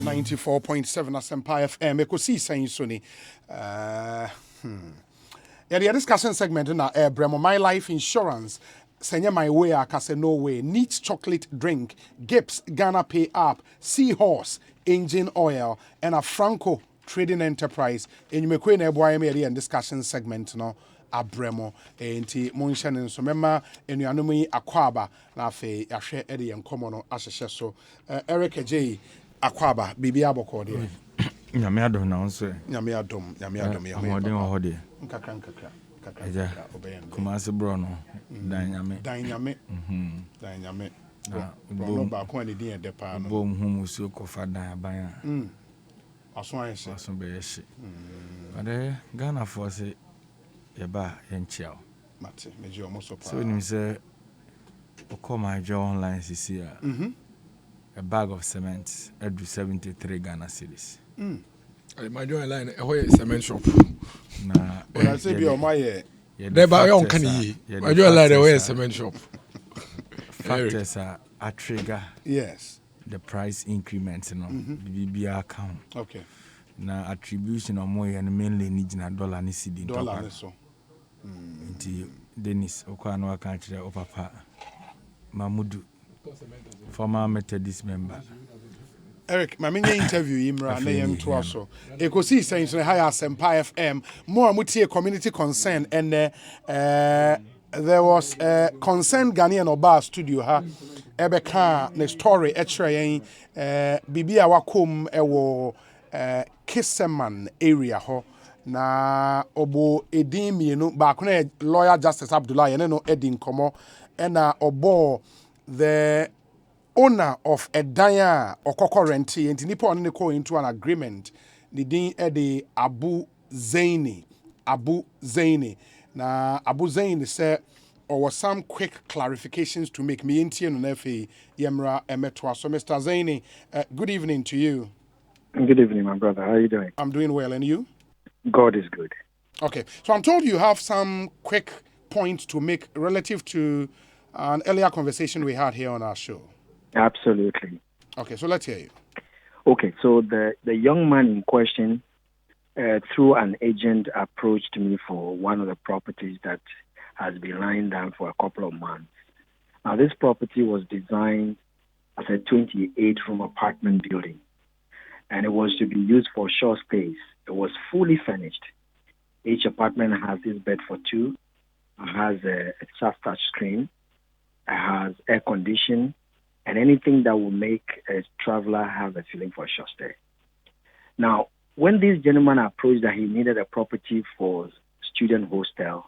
94.7 Asempa FM. Ekosiisen Sony. Yeah, the discussion segment in our Bremo, my life insurance. Send my way, I say no way. Neat chocolate drink, Gibbs, Ghana Pay App, Seahorse, engine oil, and a Franco trading enterprise. And you may queen a boy and discussion segment, no. Abremo enti monhye so mema enuanom yi akwaba na afi ahwe ede en komo ahyehye so Eric J akwaba bibia aboko de nyame adom na nso nyame adom ye amode ho de nkaka obeyen kumase bro no dan nyame bro ba ko ani din de pa no bo hu musu ko fa dan aban aso anhye aso be yehye ade Ghana force yeba yenchiao mate meji omo so pa so nim say okoma jo online cc a bag of cement at 73 Ghana cedis. My joint line a cement shop. Na I say be on my never on can he. My joint line a cement shop. Factors are a trigger. Yes. The price increments, BBR account. Okay. Na attribution of more and mainly needs na dollar ni cedi dollar so. Nti Dennis Okwano country of papa Mamudu former Methodist member. Eric, my main interview Imra na yen to aso. Ekosiisen so high Asempa FM. More mutie community concern and there was a concerned Ghanaian Oba studio ha ebeka ne story ekire yen bibia wakom ewo Kisseman area ho na obo edin mienu ba ko na lawyer Justice Abdullah yen no edin komo na obo the owner of a daya okoko renti enti nipa on ne call into an agreement the din the Abu Zaini na Abu Zaini said or was some quick clarifications to make me into no nefe yemra emetwa. So Mr. Zaini, good evening to you. Good evening, my brother. How are you doing? I'm doing well, and you? God is good. Okay, so I'm told you have some quick points to make relative to an earlier conversation we had here on our show. Absolutely. Okay, so let's hear you. Okay, so the young man in question, through an agent, approached me for one of the properties that has been lying down for a couple of months. Now, this property was designed as a 28-room apartment building, and it was to be used for short stays. It was fully furnished. Each apartment has this bed for two, has a soft touch screen, has air conditioning, and anything that will make a traveler have a feeling for a short stay. Now, when this gentleman approached that he needed a property for student hostel,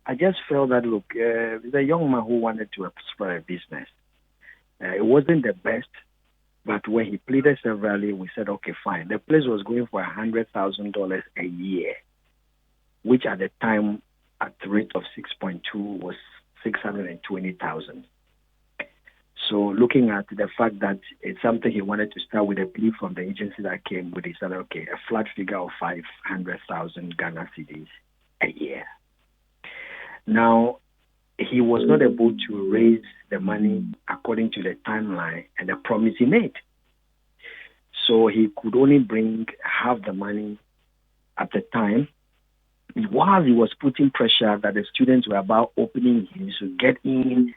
I just felt that, look, there's a young man who wanted to explore a business. It wasn't the best, but when he pleaded severally, we said, okay, fine. The place was going for $100,000 a year, which at the time, at the rate of 6.2, was $620,000. So looking at the fact that it's something he wanted to start with, a plea from the agency that came with, he said, okay, a flat figure of 500,000 Ghana cedis a year. Now, he was not able to raise the money according to the timeline and the promise he made. So he could only bring half the money at the time, while he was putting pressure that the students were about opening him to get in.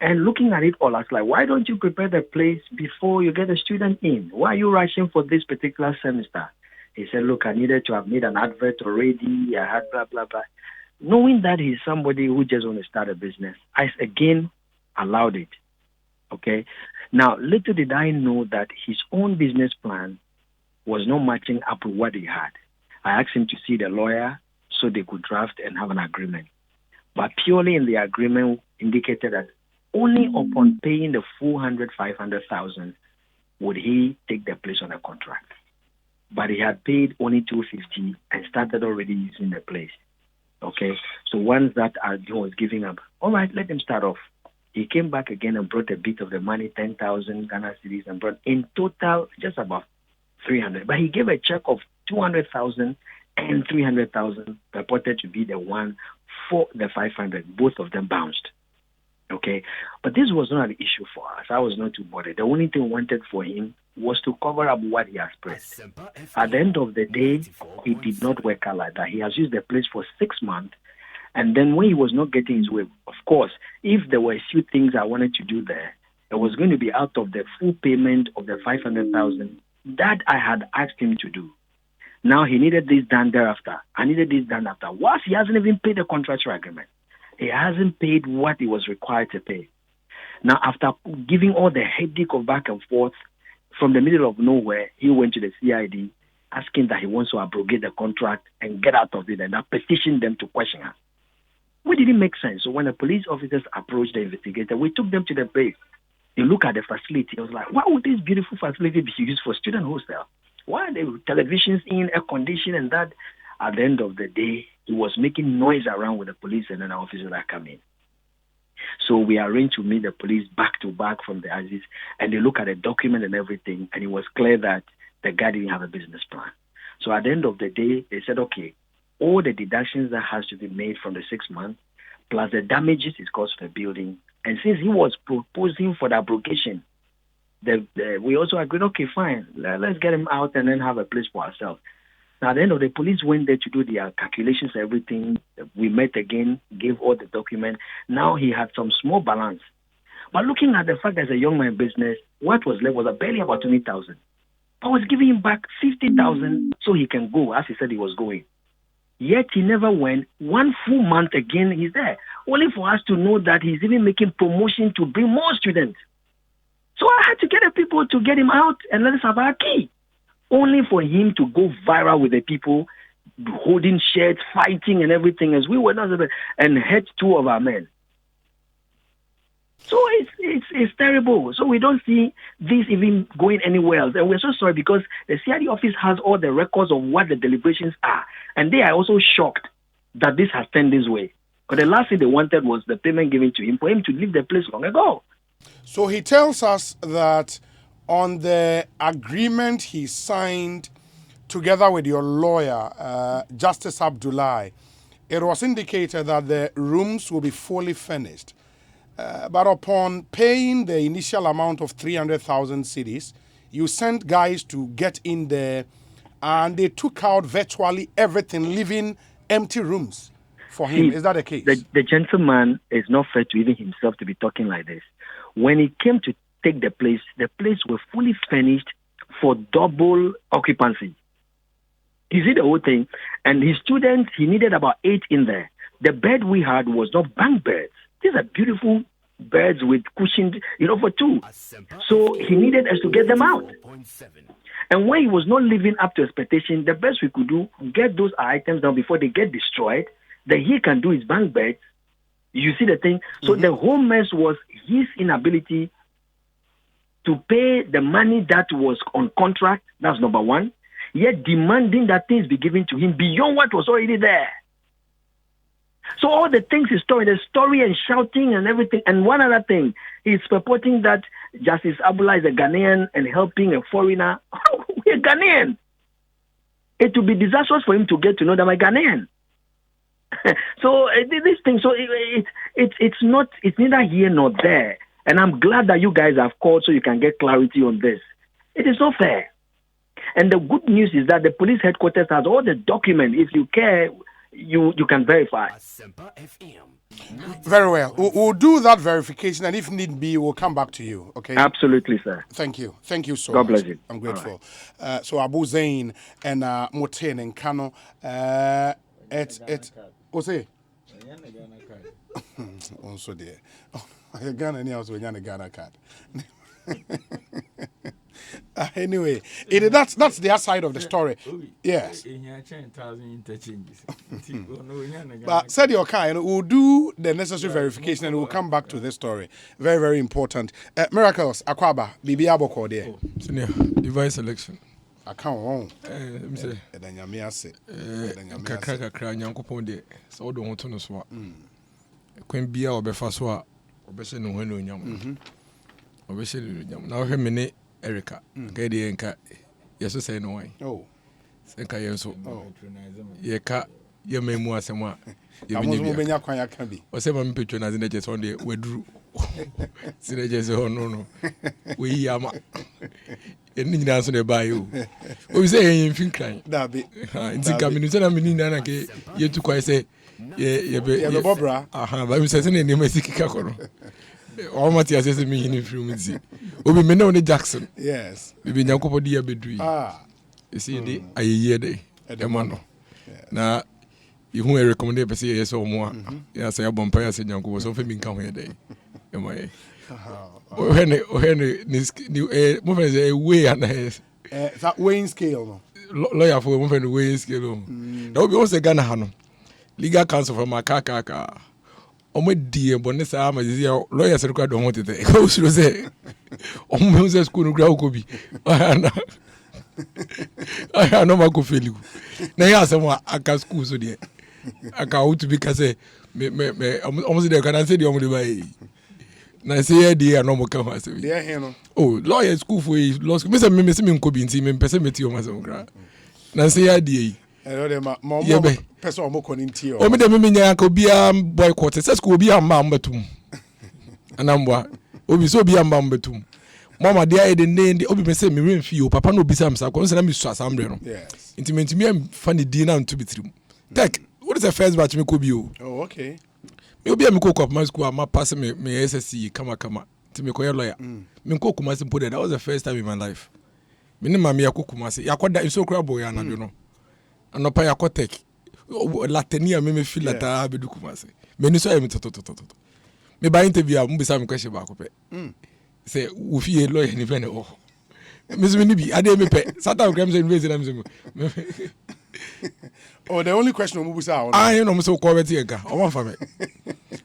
And looking at it all, I was like, why don't you prepare the place before you get a student in? Why are you rushing for this particular semester? He said, look, I needed to have made an advert already. I had blah, blah, blah. Knowing that he's somebody who just want to start a business, I again allowed it. Okay? Now, little did I know that his own business plan was not matching up with what he had. I asked him to see the lawyer so they could draft and have an agreement. But purely in the agreement indicated that only upon paying the full 500,000 would he take the place on a contract. But he had paid only 250 and started already using the place. Okay, so once that he was giving up, all right, let him start off. He came back again and brought a bit of the money, 10,000 Ghana cedis, and brought in total just about 300. But he gave a check of 200,000 and 300,000 purported to be the one for the 500. Both of them bounced. Okay, but this was not an issue for us. I was not too bothered. The only thing we wanted for him was to cover up what he has pressed. At the end of the day, it did not work out like that. He has used the place for 6 months. And then when he was not getting his way, of course, if there were a few things I wanted to do there, it was going to be out of the full payment of the 500,000 that I had asked him to do. Now he needed this done thereafter. I needed this done after. Whilst he hasn't even paid the contractual agreement, he hasn't paid what he was required to pay. Now, after giving all the headache of back and forth, from the middle of nowhere, he went to the CID asking that he wants to abrogate the contract and get out of it, and I petitioned them to question us. It didn't make sense. So when the police officers approached the investigator, we took them to the place. They look at the facility. I was like, why would this beautiful facility be used for student hostel? Why are there televisions in, air conditioning and that? At the end of the day, he was making noise around with the police and then the officers that come in. So we arranged to meet the police back to back from the Aziz, and they look at the document and everything, and it was clear that the guy didn't have a business plan. So at the end of the day, they said, okay, all the deductions that has to be made from the 6 months, plus the damages it caused for the building, and since he was proposing for the abrogation, we also agreed, okay, fine, let's get him out and then have a place for ourselves. Now, at the end of the police went there to do their calculations, everything. We met again, gave all the documents. Now he had some small balance. But looking at the fact as a young man business, what was left was barely about 20,000. I was giving him back 50,000 so he can go, as he said he was going. Yet he never went. 1 full month again, he's there. Only for us to know that he's even making promotion to bring more students. So I had to get the people to get him out and let us have our key. Only for him to go viral with the people, holding shirts, fighting and everything as we were not able, and hurt 2 of our men. So it's terrible. So we don't see this even going anywhere else. And we're so sorry because the CID office has all the records of what the deliberations are. And they are also shocked that this has turned this way. But the last thing they wanted was the payment given to him for him to leave the place long ago. So he tells us that on the agreement he signed together with your lawyer, Justice Abdullahi, it was indicated that the rooms will be fully furnished. But upon paying the initial amount of 300,000 cedis, you sent guys to get in there and they took out virtually everything, leaving empty rooms for him. Is that the case? The gentleman is not fair to even himself to be talking like this. When he came to take the place was fully furnished for double occupancy. You see the whole thing? And his students, he needed about 8 in there. The bed we had was not bunk beds. These are beautiful beds with cushioned, for 2. So he needed us to get them out. And when he was not living up to expectation, the best we could do, get those items down before they get destroyed. Then he can do his bunk beds. You see the thing? So the whole mess was his inability to pay the money that was on contract. That's number 1. Yet demanding that things be given to him beyond what was already there. So all the things he's telling, the story and shouting and everything. And one other thing, he's purporting that Justice Abdullah is a Ghanaian and helping a foreigner. We're Ghanaian. It would be disastrous for him to get to know that I'm a Ghanaian. So this thing, so it's neither here nor there. And I'm glad that you guys have called so you can get clarity on this. It is not fair. And the good news is that the police headquarters has all the documents. If you care, you can verify. Very well. We'll do that verification, and if need be, we'll come back to you. Okay? Absolutely, sir. Thank you. Thank you so God much. God bless you. I'm grateful. Right. So Abu Zain and Moten and Kano. What's it? Also there. Ghana ni also Ghana card. Anyway, that's their side of the story. Yes. But said your kind, we'll do the necessary verification and we'll come back to this story. Very, very important. Miracles, Akwaba, Bibi Aboko there. Senior, divine selection. I can't wrong. Kakra nyankopon de so do hoto no so a kwan bia obefa so a obese no hanu nyam obese no nyam na ohwe me ne Erica ka de enka yeso say no wan senka yenso ye ka ye memu asem a ye benya kwan ya ka bi o se ma me patronize na je so de waduru sine je so no we yama Any dance on the bio. We say in Finkran. That be. In the community, I'm in Nana. You took I say, yeah, Bobra. But we say, name is Kikakoro. All Matthias says me in Fluency. We may know Jackson. Yes. We be Yanko Dia Bedui. You see, a year day. At the man. Now, you who recommend to see yes or more. Yes, I have bumpire said Yanko was often being come here day. Am I? When new movement is a way and that weighing scale. Lawyer for a movement weighing scale. That will be also Ghana Hano. Legal counsel from my car. Omo die bonesa ama zia lawyers record on what it go should say omo se school no gra ko bi I no ma ko feli na ya asem aka school so de aka out to be ka say me omo se de kan say de omo de bai na say ya de no mo ka ho asem de he no oh lawyer school for law school me say me ko bi nti me pese me ti o ma asem gra na say ya de person omo koninti o me de me nya ka obia boycott say school obia ma mbatum anambwa obi so obia ma mbatum mama dia e de obi me say me remfi o papa no obi sam sa ko say na me su asambre no yes intimate me am funny di na nto bitrim tech what is the first batch me ko bi o oh okay me obia me ko ko my school ma pass me SSC kama ti me ko lawyer me ko kuma simple that was the first time in my life me ne mama yakokuma say yakoda so kra boy anadwo no anopa yakotek latenia me feel lata bedu kuma say me ni so am to me ba interview am bisa me question ba ko pe say wo fie lawyer ni fe ne oh me so ni bi ade me pe satan gram say university na me oh the only question omo busa on I no me so ko beti enka o ma fa me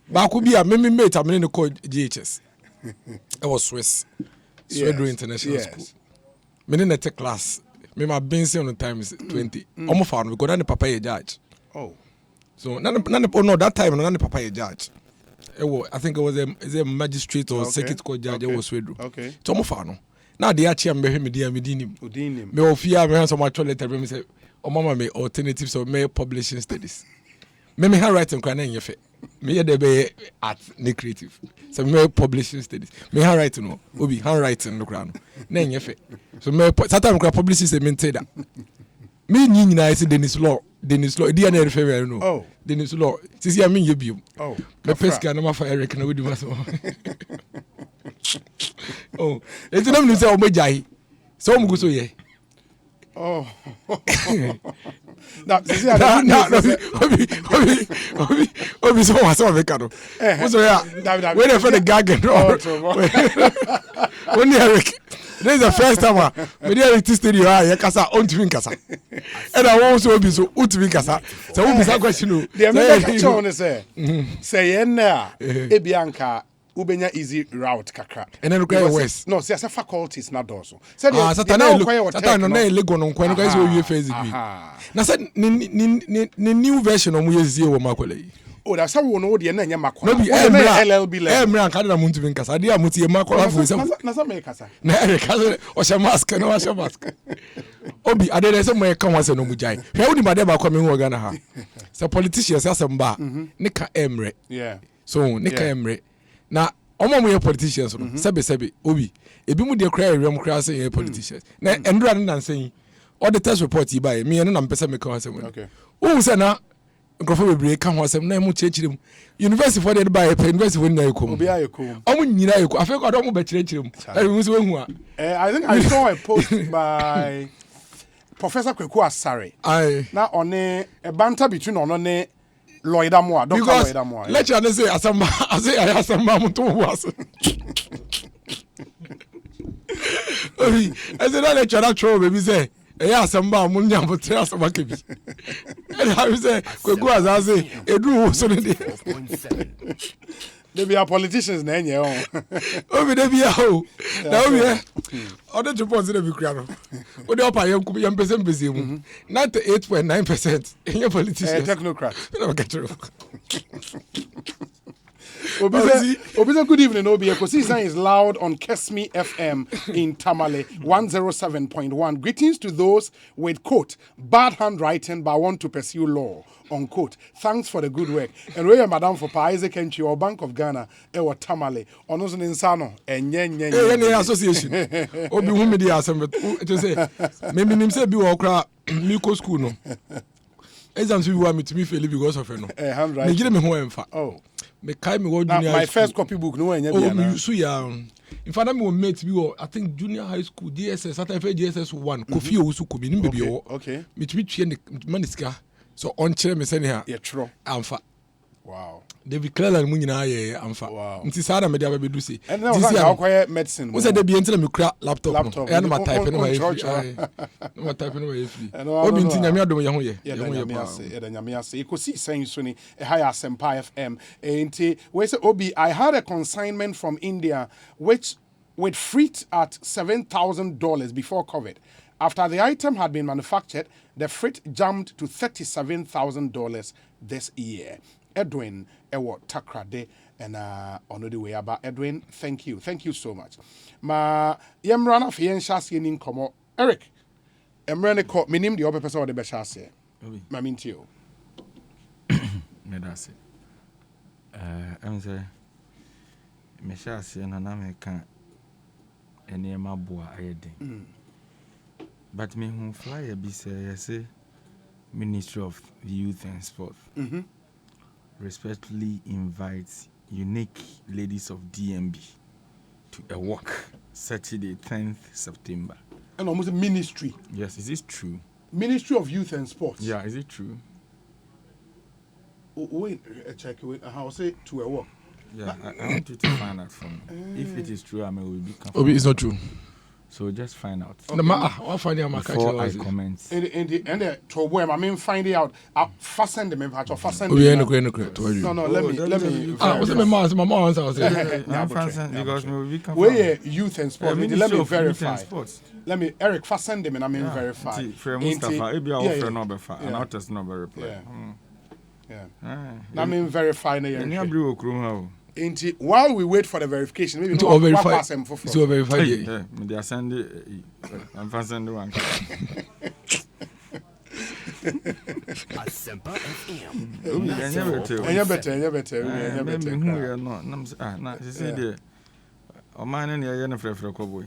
ba ko bi a me mate am ne ko GHS it was Swiss Sweden International School me ne net class me my been on times 20 almost found we go down the papa a judge oh so no that time no papa a judge I think it was a magistrate or circuit court judge was Sweden okay so almost found now the achi am be me dinim me ofia me so much letter me say o mama me alternatives or me publishing studies me handwriting kwa na nyefe me ye dey be art ne creative so me publishing studies me handwriting no obi handwriting no kra no na nyefe so me satan kra publishing say me nteda me nyina say Dennis law dia na refer me no oh Dennis law sisi am ye biom oh me pesca na ma fa Eric na wodi maso oh enti na me say o majai so mo guso ye oh now sisi obi so was so make no so yeah when they for the gag when Eric this is the first time we dey at studio ya kasa on to kasa and I want so obi so utimi kasa so obi sa question no the me ka on say yen na ebianka ubenya easy route kakra and then require west no say faculties na do so say satan no lego no kwa no guys we face degree na say ni new version o mu yezie wo makola yi oh that's how we know the na nya makola no be LLB level emra kan na muntu bin kasa dia mutie makola fo say na say me kasa na kasa o sha mask no sha mask obi adede say mo kan wase no mu jai hwe wudi made ba kwa me hu Ghana ha say politicians asamba ne ka emre yeah so ne ka emre na omo mo politicians no sebe obi ebi mu de cry rem cry say politicians na endura na nsan auditor report yi ba me no na mpesa me kan asem okay o say na grofo bebre kan ho asem na mu chechire mu university for the ba university for nyina ekom obi ayekom omo nyina ekom afa ko do mo be chire mu e mu so hu a I think I saw a post by Professor Kweku Asare na one a banter between ono ne Lloyd Amoa, Dr. Lloyd Amoa. Lecture say asamba muto was. Obi, I said that lecture that throw baby say, "Eh asamba munya mutre asamba kebi." And I say, "Kweku Asare, edu so dey." They be our politicians na enye on. Obi dey be o. Na obi other report dey be kra no. O dey opa yam pese mu. 98.9% in your politicians. Technocrat. No get true. Obisa, good evening, Obi. Ekosiisen is loud on Kesmi FM in Tamale 107.1. Greetings to those with quote bad handwriting but want to pursue law unquote. Thanks for the good work. And we are Madam for Isaac Enchi or Bank of Ghana or Tamale. Onozo Insano and Any association. Obi who me the assembly to say maybe him say be okra Miko school no. Exams we want me to be fail because of no. Handwriting. Me give me ho emfa. Oh. Me kai me what Now, junior my first copy book no one oh me so ya in fact me mate bi I think junior high school DSS at time DSS 1 Kofi Owusu ko bi nim baby o okay me to be tue ne maniska so on chere me send here yeah true amfa wow David Cleland mu nyina ye amfa nti saa na me dia babedu se and now how quiet medicine we say dey be enter me kura laptop no e na ma type no ma type no ma free obi nti nyame adom ye ho ye the nyame ase Ekosiisen so ni e high Asempa FM nti we say Obi I had a consignment from India which with freight at $7,000 before COVID. After the item had been manufactured, the freight jumped to $37,000 this year. Edwin Ewo Takrade and on the way about Edwin, thank you so much. Ma yemrana fi yenshasi nin komo Eric. Emrane ko minim di ope person de beshase. Ma mintio. Me that's it. I'm say me shase na na me kan enema boa ayedin. But me who flyer be say Ministry of Youth and Sport. Respectfully invites unique ladies of DMB to a walk Saturday 10th September. And almost a ministry. Yes, is this true? Ministry of Youth and Sports. Yeah, is it true? Wait, check it. How say to a walk? Yeah, I want you to find out from me. If it is true, I will be confirmed. Obi, it's not true. So just find out. Okay. I'll find out before I comment. And to where I mean find it out. I'll fasten them in patch or fasten them. No, let me. What's my mom answer? I'm fasten because we will be confirmed. Where youth and sport. Let me verify. Let me Eric fasten them and I mean verify. For Mustafa, if you are offer number 5 and out as number reply. Yeah. I mean verify na yen. Any blue okru ha. While we wait for the verification, maybe to verify. To verify. Yeah, they are sending. I'm passing one. Asempa FM. Enya better. No, she said there. O man and ya na frefre ko boy.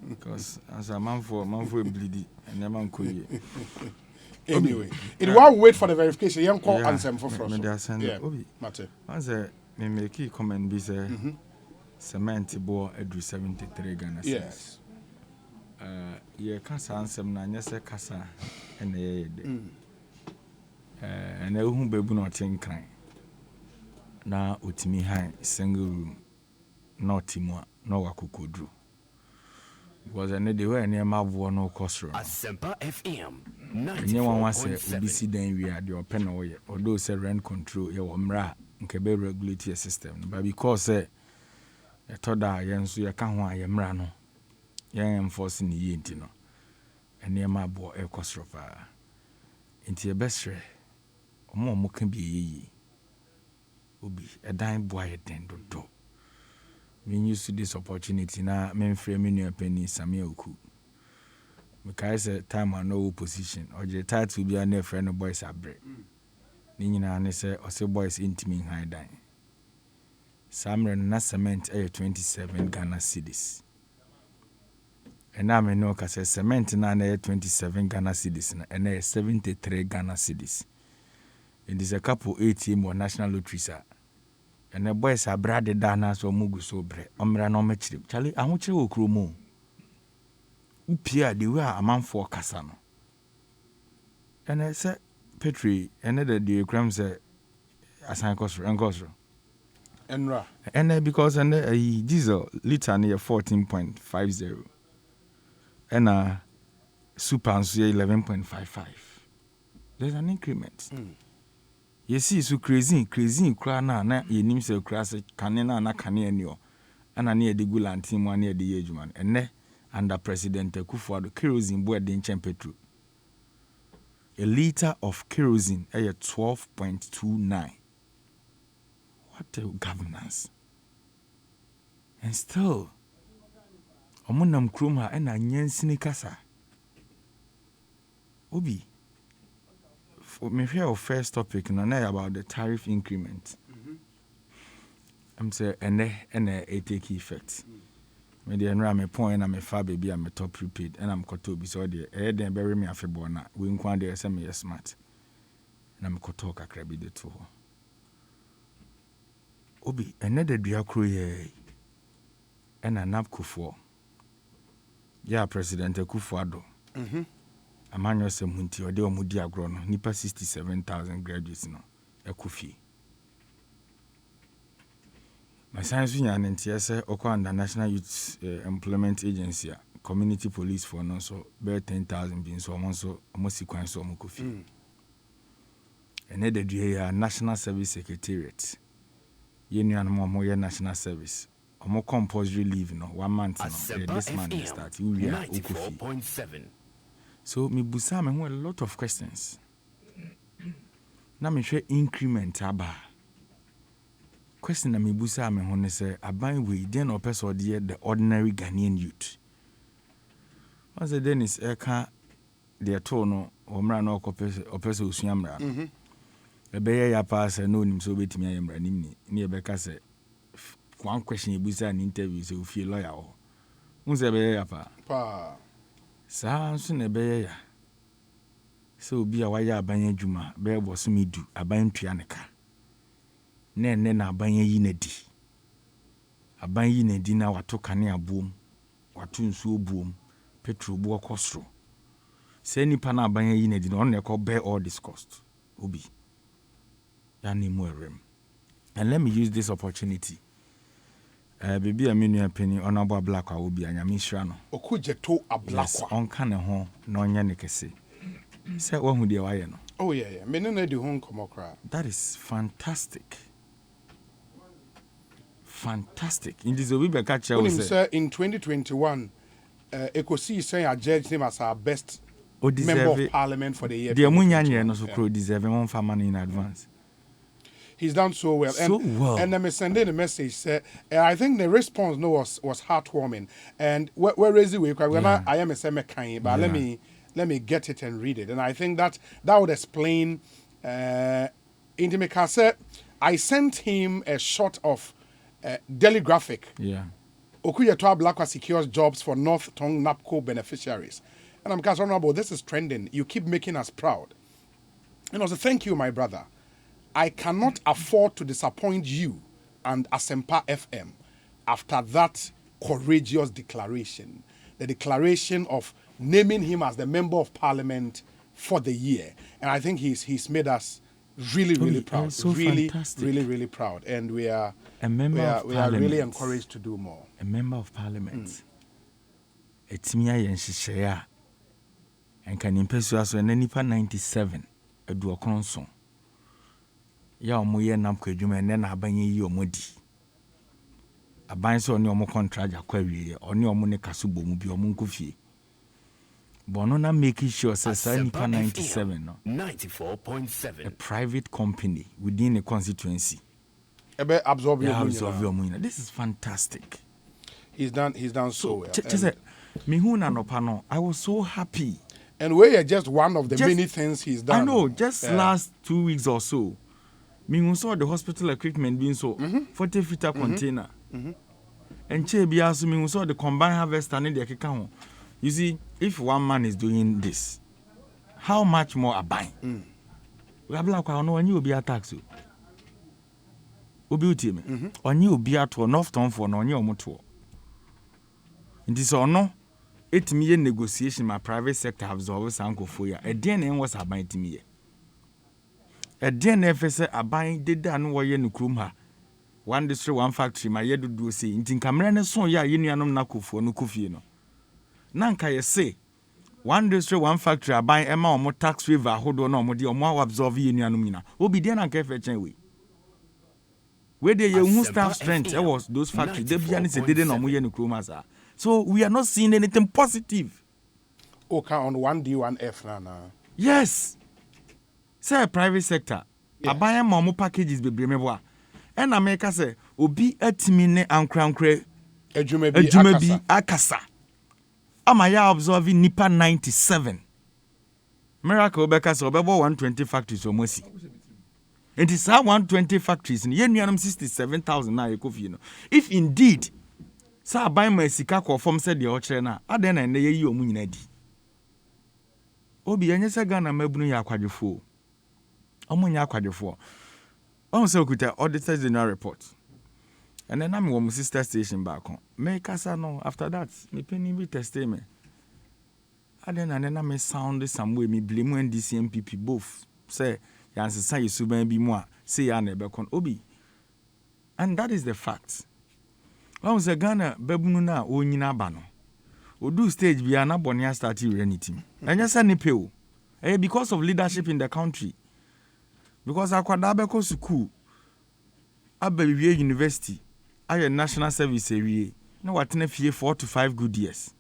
Because as a man for bleedy and a man ko ye. Anyway, while we wait for the verification, young call answer for us. Yeah, Obi. Mate. Me make a comment be say cement board edu 73 Ghana cedis. Yes. Ye kasa ansem na nyese kasa ene ye de. And ehu bebu na otenkran. Na otimi han single room na otimwa na wakokodru. Because ene de we ene mabuo no kosro. Asempa FM. Nyewan wa se obi si dan wi ade open na oye. Odo se rent control ye wo mra nke be regulate your system. But because a toda yen so ye ka ho a ye mra no. Yen enforce ni ye nti no. Ene mabuo e kosro pa. Nti e besre. Omo kan bi ye. Obi edan boa ye den dodo. We used to this opportunity na men frame me new penny Samuel Oku. Because time I no position or the title be a friend of boys abre. Ni nyina ne say o say boys intimi high dan. Samre na cement 27 Ghana cedis. And now me know cause cement na 27 Ghana cedis na and 73 Ghana cedis. It is a couple ATM or national lottery sir. And the boys are branded down so mugu so bre. Omra no mechiri. Charlie, I want you to okromo. Upia the way a man for Casano. And I said, Petri, another day cram say asan kosro and kosro. Enra. And because and diesel liter near 14.50. And super and 11.55. There's an increment. You see, so crazy, cry na ye nim se crazy canena na cane anyo. And I near the Gulan team 1 year the age man. And under President Kufuor, kerosene board in petrol. A liter of kerosene 12.29. What a governance. And still, omunam kruma ena nyensini kasa. Obi, me hear our first topic no about the tariff increment. I'm say and it take effect. Me dey enra me point na me fa baby am top prepaid and I'm koto bi so dey then bury me afebo na we nkwan dey say me smart. Na me koto kakra bi dey to. Obi ene de dua kro ye ena napkufo. Ya President Akufo-Addo. Amanyo se munti ode omudi agro no nipa 67,000 graduates no ekufi. My science union and TSA Okwanda National Youth Employment Agency, community police for no so bear 10,000 being so almost sequence so mukufi. And then the National Service Secretariat. Union more national service. More compulsory leave no 1 month no. This month they start. We are ukufi. So me busa me a lot of questions. Na me share increment aba. Question na me busa me hone say aban we den opese the ordinary Ghanaian youth. Once the Dennis eka de to no omra na opese osuamra no. Ebeye ya pass no nim so betimi ayemra nim ni ebeka say one question you busa an interview so feel lawyer o. Unse ebeye ya pa. Sa nso na ebeye ya. So obi a waya aban adwuma be boso medu aban tua ne ka. Na aban yi na di. Aban yi na di na wato kane abom. Wato nsuo boom. Petrol bo akosro. Say nipa na aban yi na di no na bear all this cost. Obi. Ya ni mo erem. And let me use this opportunity. Baby a menu penny honorable black obi anyame hira no. Okujeto ablakwa. Yes, on kan ho na onya ne kese. Say wo hu de waye no. Oh yeah. Me no di ho komokra. That is fantastic. Fantastic. In this obi be catch you say in 2021 Ekosiisen adjudged him as our best member of parliament for the year. The munyanye no so pro deserve one for money in advance. He's done so well. And then me sending a message say I think the response was heartwarming. And where is it? I am a semi kind, but let me get it and read it. And I think that would explain Intimate I sent him a shot of daily graphic. Yeah. Okuyeto Ablakwa secures jobs for North Tongue NAPCO beneficiaries. And I'm concerned about this is trending. You keep making us proud. And I was thank you, my brother. I cannot afford to disappoint you and Asempa FM after that courageous declaration. The declaration of naming him as the member of parliament for the year. And I think he's made us really proud. So fantastic. Really proud. And we are really encouraged to do more. A member of parliament. It's me and Shishaya. And can impress us when nipa 97 a do a console. Ya omoye nam kwadwuma ene na abanye yi omodi. Aban so oni omo contract akwawie, oni omo ne kaso bomu bi omo nkofie. Bono na make sure say nipa 97 no. 94.7. A private company within a constituency. Ebe absorb your money. This is fantastic. He's done so well. Me hu na no pa no, I was so happy. And we are just one of the many things he's done. I know, last 2 weeks or so. Me saw the hospital equipment being so 40-feet container. And Chebia so me saw the combined harvester and the keka. You see, if one man is doing this, how much more a buying? We have like no one you be a tax. Obi utime. On you be at North Town for no your motor. In this or no, 8 million negotiation my private sector have always uncle for you. A DNA was a buying to me. A DNA say a buying did no way in Krumha. One district, one factory, my yedu do say, in Cameron, so ya, union naku for no kufino. Nanka ye say, one district, one factory, a buying Emma or more tax waiver, hold on, or more absorb union. Obi then and careful change. Where they who staff strength, there was those factories, they be honest, they didn't know more in Krumasa. So we are not seeing anything positive. Okay, on 1D, 1F, Nana. Yes. Say private sector. Yes. A buy more packages be bremeboa. And I make say obi atimi ne ankrankre adwuma bi akasa. Am I observing nipa 97? Miracle Bekas or 120 factories or mercy. It is 120 factories in Yenuanum 67,000 na ekofi no. If indeed, sa buy my sikako from said the ochena, aden and ye you munadi. Obi enye se Ghana mabunu ya kwadwefo. Omunya kwadwefo. On se okuta Auditor General report. And then I'm one sister station back home. Me kasa no after that, me penny be testament. Aden and then I sound some way me blame when DCMPP both say yansi say suban bi mu a say ya na ebekon obi. And that is the fact. When was Ghana babunu na onyina ba no. Odu stage bi na bonia start renity. Enya say ni pe o. Because of leadership in the country. Because akwada beko school Abewie University aye national service ewie na watena fie 4 to 5 good years.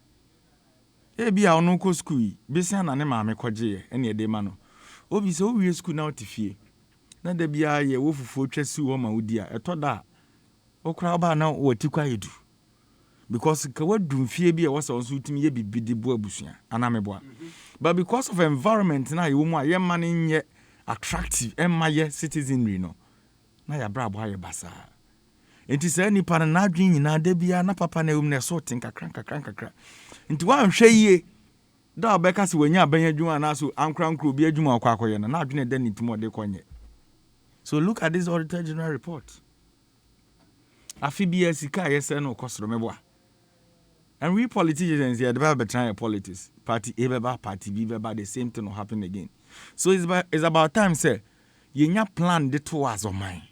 Ebi a ono ko school besia na ne maame kwaje ene ede ma no. Obi se owie school na otifie. Na da bia ye wo fufuo twasi wo ma wodi a etoda okra ba na watikwa yedu. Because ka wadu fie bi e wo se onso utimi ye bibidi bo abusua anameboa. But because of environment na ye wo mu a ye man nye attractive emaye citizenry no. Na ya bra bo aye basa. Enti se nipa na adwen nyina da bia na papa na ewum na so tenkakra. Enti wan hwe yie da obeka se wanya abanya adwuma na so ankrankro bi adwuma akwakoye na adwene da nitimo de konye. So look at this Auditor General report. Afi bia sika yese no kosoro meboa. And we politicians here the betray politics. Party A beba, party B beba, the same thing will happen again. So it's about time say you plan the towards of mine.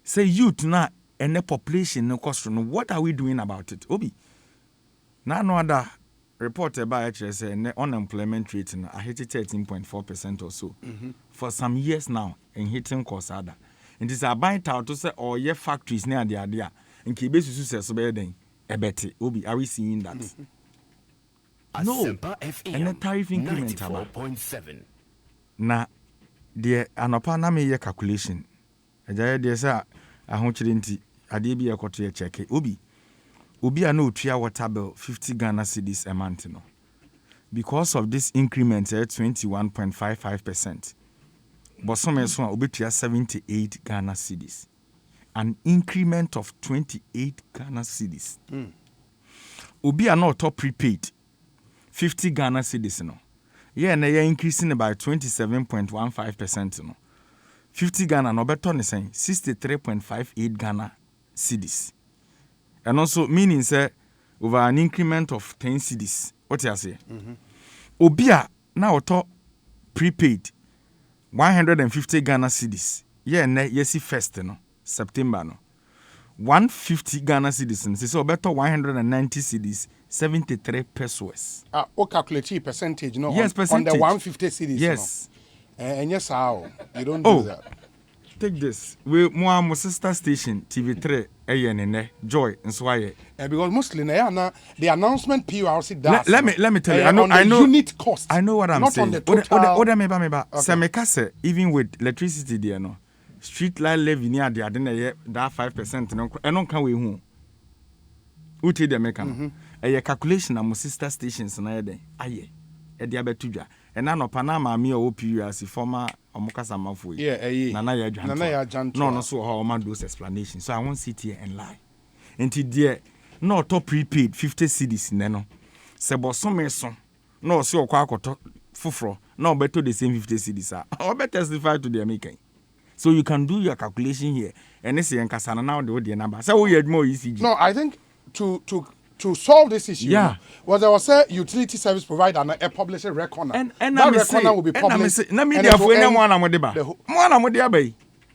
Say youth na and the population no cost no. What are we doing about it? Obi. Now no other report about HSA and the unemployment rate na I hit 13.4% or so for some years now and hitting cost other. And this about out to say or your factories near the idea and keep success so better ebete. Obi, are we seeing that? No. And the tariff increment about 94.7. Na the anopa na me ye calculation. Ejaye de say ahonchire nti ade bi ekoto ye check. Obi a no tua water bill 50 Ghana cedis a month no. Because of this increment at 21.55%. But some so obi tua 78 Ghana cedis. An increment of 28 Ghana cedis. Obi a no top prepaid 50 Ghana cedis no. Yeah, na you're increasing by 27.15%. No. 50 Ghana no better than saying 63.58 Ghana cedis. And also meaning say over an increment of 10 cedis. What you say? Obia now top prepaid 150 Ghana cedis. Yeah, na yesi first no September no. 150 Ghana cedis. So better 190 cedis. 73 pesos. What calculate percentage? No, yes, percentage. On the 150 cities. Yes. No? And yes, how you don't do that. Take this. We my sister station TV3 ANN Joy and Swaye. Because mostly now the announcement PRC does. Let me tell you. I know unit cost. I know what I'm not saying. Not on the total. Semekase even with electricity there no. Street light levy near the adena that 5% no. I don't can we who. Uti the mekan. A calculation am sister stations na yede aye e dia betudwa e na no panama me o pu as former omokasa mafo yi na ya adwanto no so ho ma those explanations so I won't sit here and lie enti there no top prepaid 50 cedis ne no se bosome so no so okwa akoto foforo no beto the same 50 cedis or better testify to the American. So you can do your calculation here and this enkasa na now the number say we had more ECG. No, I think to solve this issue, yeah, was there was a utility service provider and a publisher record. And that record will be published. And media for anyone I'm with the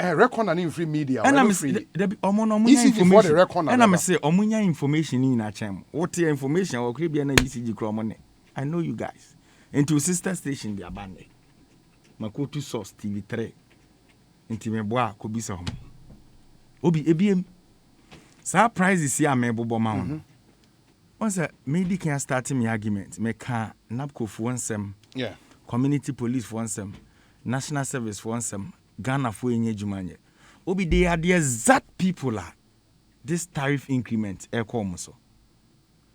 record and free media. And I'm free. ECG for the record. And I'm say omunya information in a chem. What your information or could be an ECG cromone. I know you guys. Into sister station the abandoned. Makoto source TV3. Into me boa could be some. Obi ebiem. Surprises here me bobo ma. Once a maybe can start me argument, me can NAPCO for one sem, community police for one sem, national service for one sem, Ghana for any jumanye. Obi, they are the exact people this tariff increment so.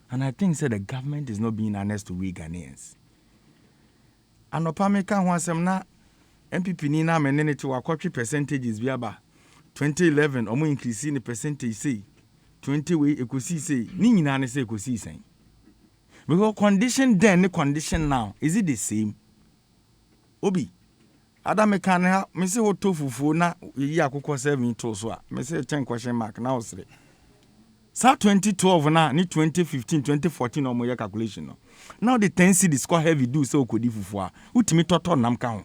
And I think the government is not being honest to we Ghanaians. And Opameka wansem na MPP ni na menene to akotwe percentages bi aba 2011 omo increase the percentage say 20 we ekosi say ni nyina ne say Ekosiisen. Because condition then the condition now is it the same? Obi Adam can have me say what tofu na yi akoko 7 to so a me say 10 question mark now say. Sa 2012 na ni 2015 2014 omo ye calculation no. Now the 10 cedis score heavy do so okodi fufu a utimi toto nam ka ho.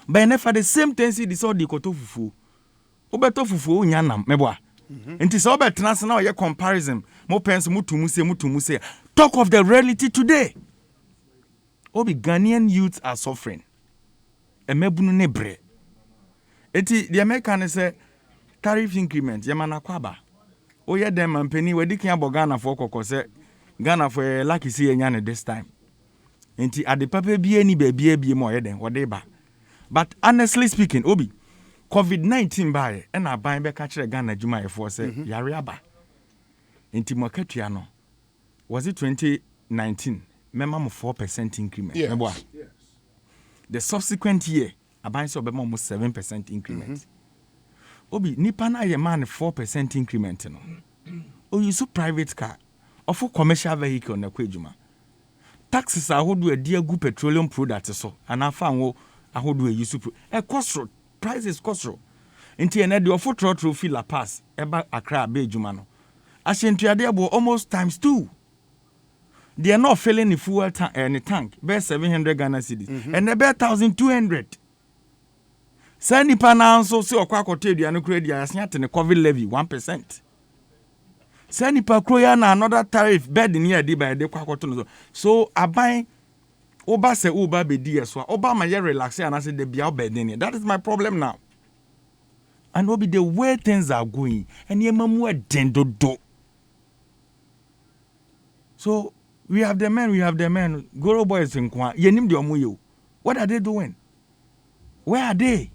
But never the same 10 cedis all the koto fufu. Obeto fufu nya nam mebo a. Nti so obetena se na o ye comparison mo pens mutumu say talk of the reality today. Obi Ghanaian youths are suffering. Emebunu ne bre. Eti the American say tariff increment yemana kwaba. Oye dem ampani wedi kan abogana for kokose Ghana for lucky see enya this time. Enti ade papa bi ani ba bi mo oye den wode ba. But honestly speaking, Obi COVID-19 bae na aban be ka kire Ghana djuma e for say yare aba. Enti mo katua no was it 2019 member mo 4% increment. Yes. Yes. The subsequent year aban so be mo 7% increment. Obi nipa na ye man 4% increment no. O use private car of commercial vehicle na kwadwuma. Taxes ahodo adi agu petroleum product so anafa wo ahodo use cost prices cost. Nti ene de ofo trotro fi La Paz eba Accra be adwuma no. Ahyentuade abo almost times 2. They are not filling the fuel tank be 700 Ghana cedis and be 1200. Say nipa na nso se okwa akote aduane kura dia asia te ne COVID levy 1%. Say nipa kura na another tariff bed ni adi by de kwa akoto no. So aban oba se oba be di eso oba ma ye relax and say de bia bed ni. That is my problem now. And obi the way things are going and ye mamu den do. So we have the men Goro boys in kwa ye nim de omo. What are they doing? Where are they?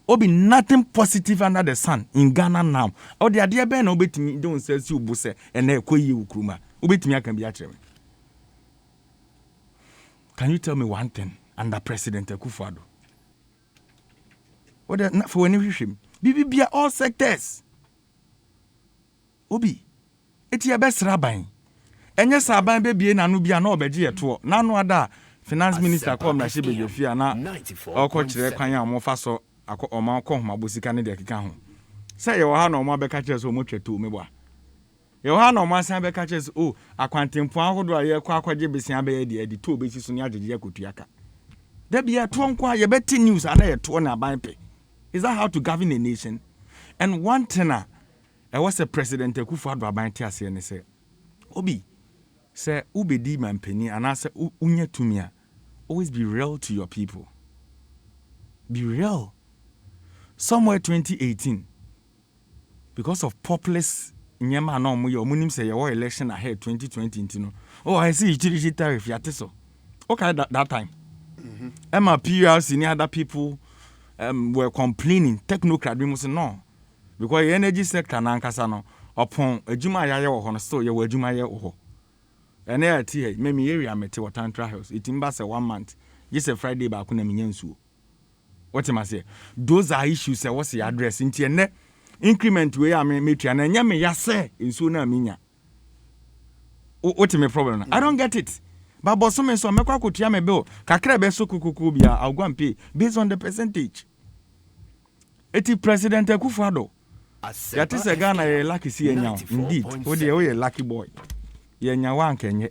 Obi nothing positive under the sun in Ghana now. Or the idea ben obetimi don't say si ubuse and ekoyi ukruma. Obetimi can be atrem. Can you tell me one thing under President Akufo-Addo? What not for any him? Bibia all sectors. Obi eti e best raban. Enye saban be bie na no bia na obeje eto. Na no ada finance minister come na shebe fia na okọ kire kwan a mo fa so akọ ọma kọ homa bosika ne de keka ho. Say ye wo ha na ọma be ka kire so mo tweto me bo a. Ye wo ha na ọma san be ka kire so o akwantempo ahodo a ye kọ akwaje besia be ye de to be si so ne agege ye kotuaka. Da bia to nko a ye beti news ana ye to na ban pe. Is that how to govern a nation? And one thing I was a President Akufo-Addo aban ti ase ne say Obi say ubedi mampani and I say unye tumia. Always be real to your people. Be real. Somewhere 2018, because of populist nyema na omo yo munim say your election ahead 2020 no. Oh, I see utility tariff yateso. Okay, that time. Emma PRC and other people were complaining. Technocrat we must know because the energy sector na nkasa no upon adwuma ya wo ho no still ye wo adwuma ye wo ho. And here, maybe area mete what Tantra House. It imba say 1 month. Just a Friday ba kuna minyansu. What am I say? Those are issues say what's the address inti ene increment we am metua na nya me yase nsu na minya. What my problem? I don't get it. But boso me so mekwa kotua me bill. Kakra be so kukuku bia I'll go and pay based on the percentage. Eti President Akufo-Addo. That is a Ghana ye lucky see enya. Indeed. O dey we lucky boy. Ye nyawa nkenye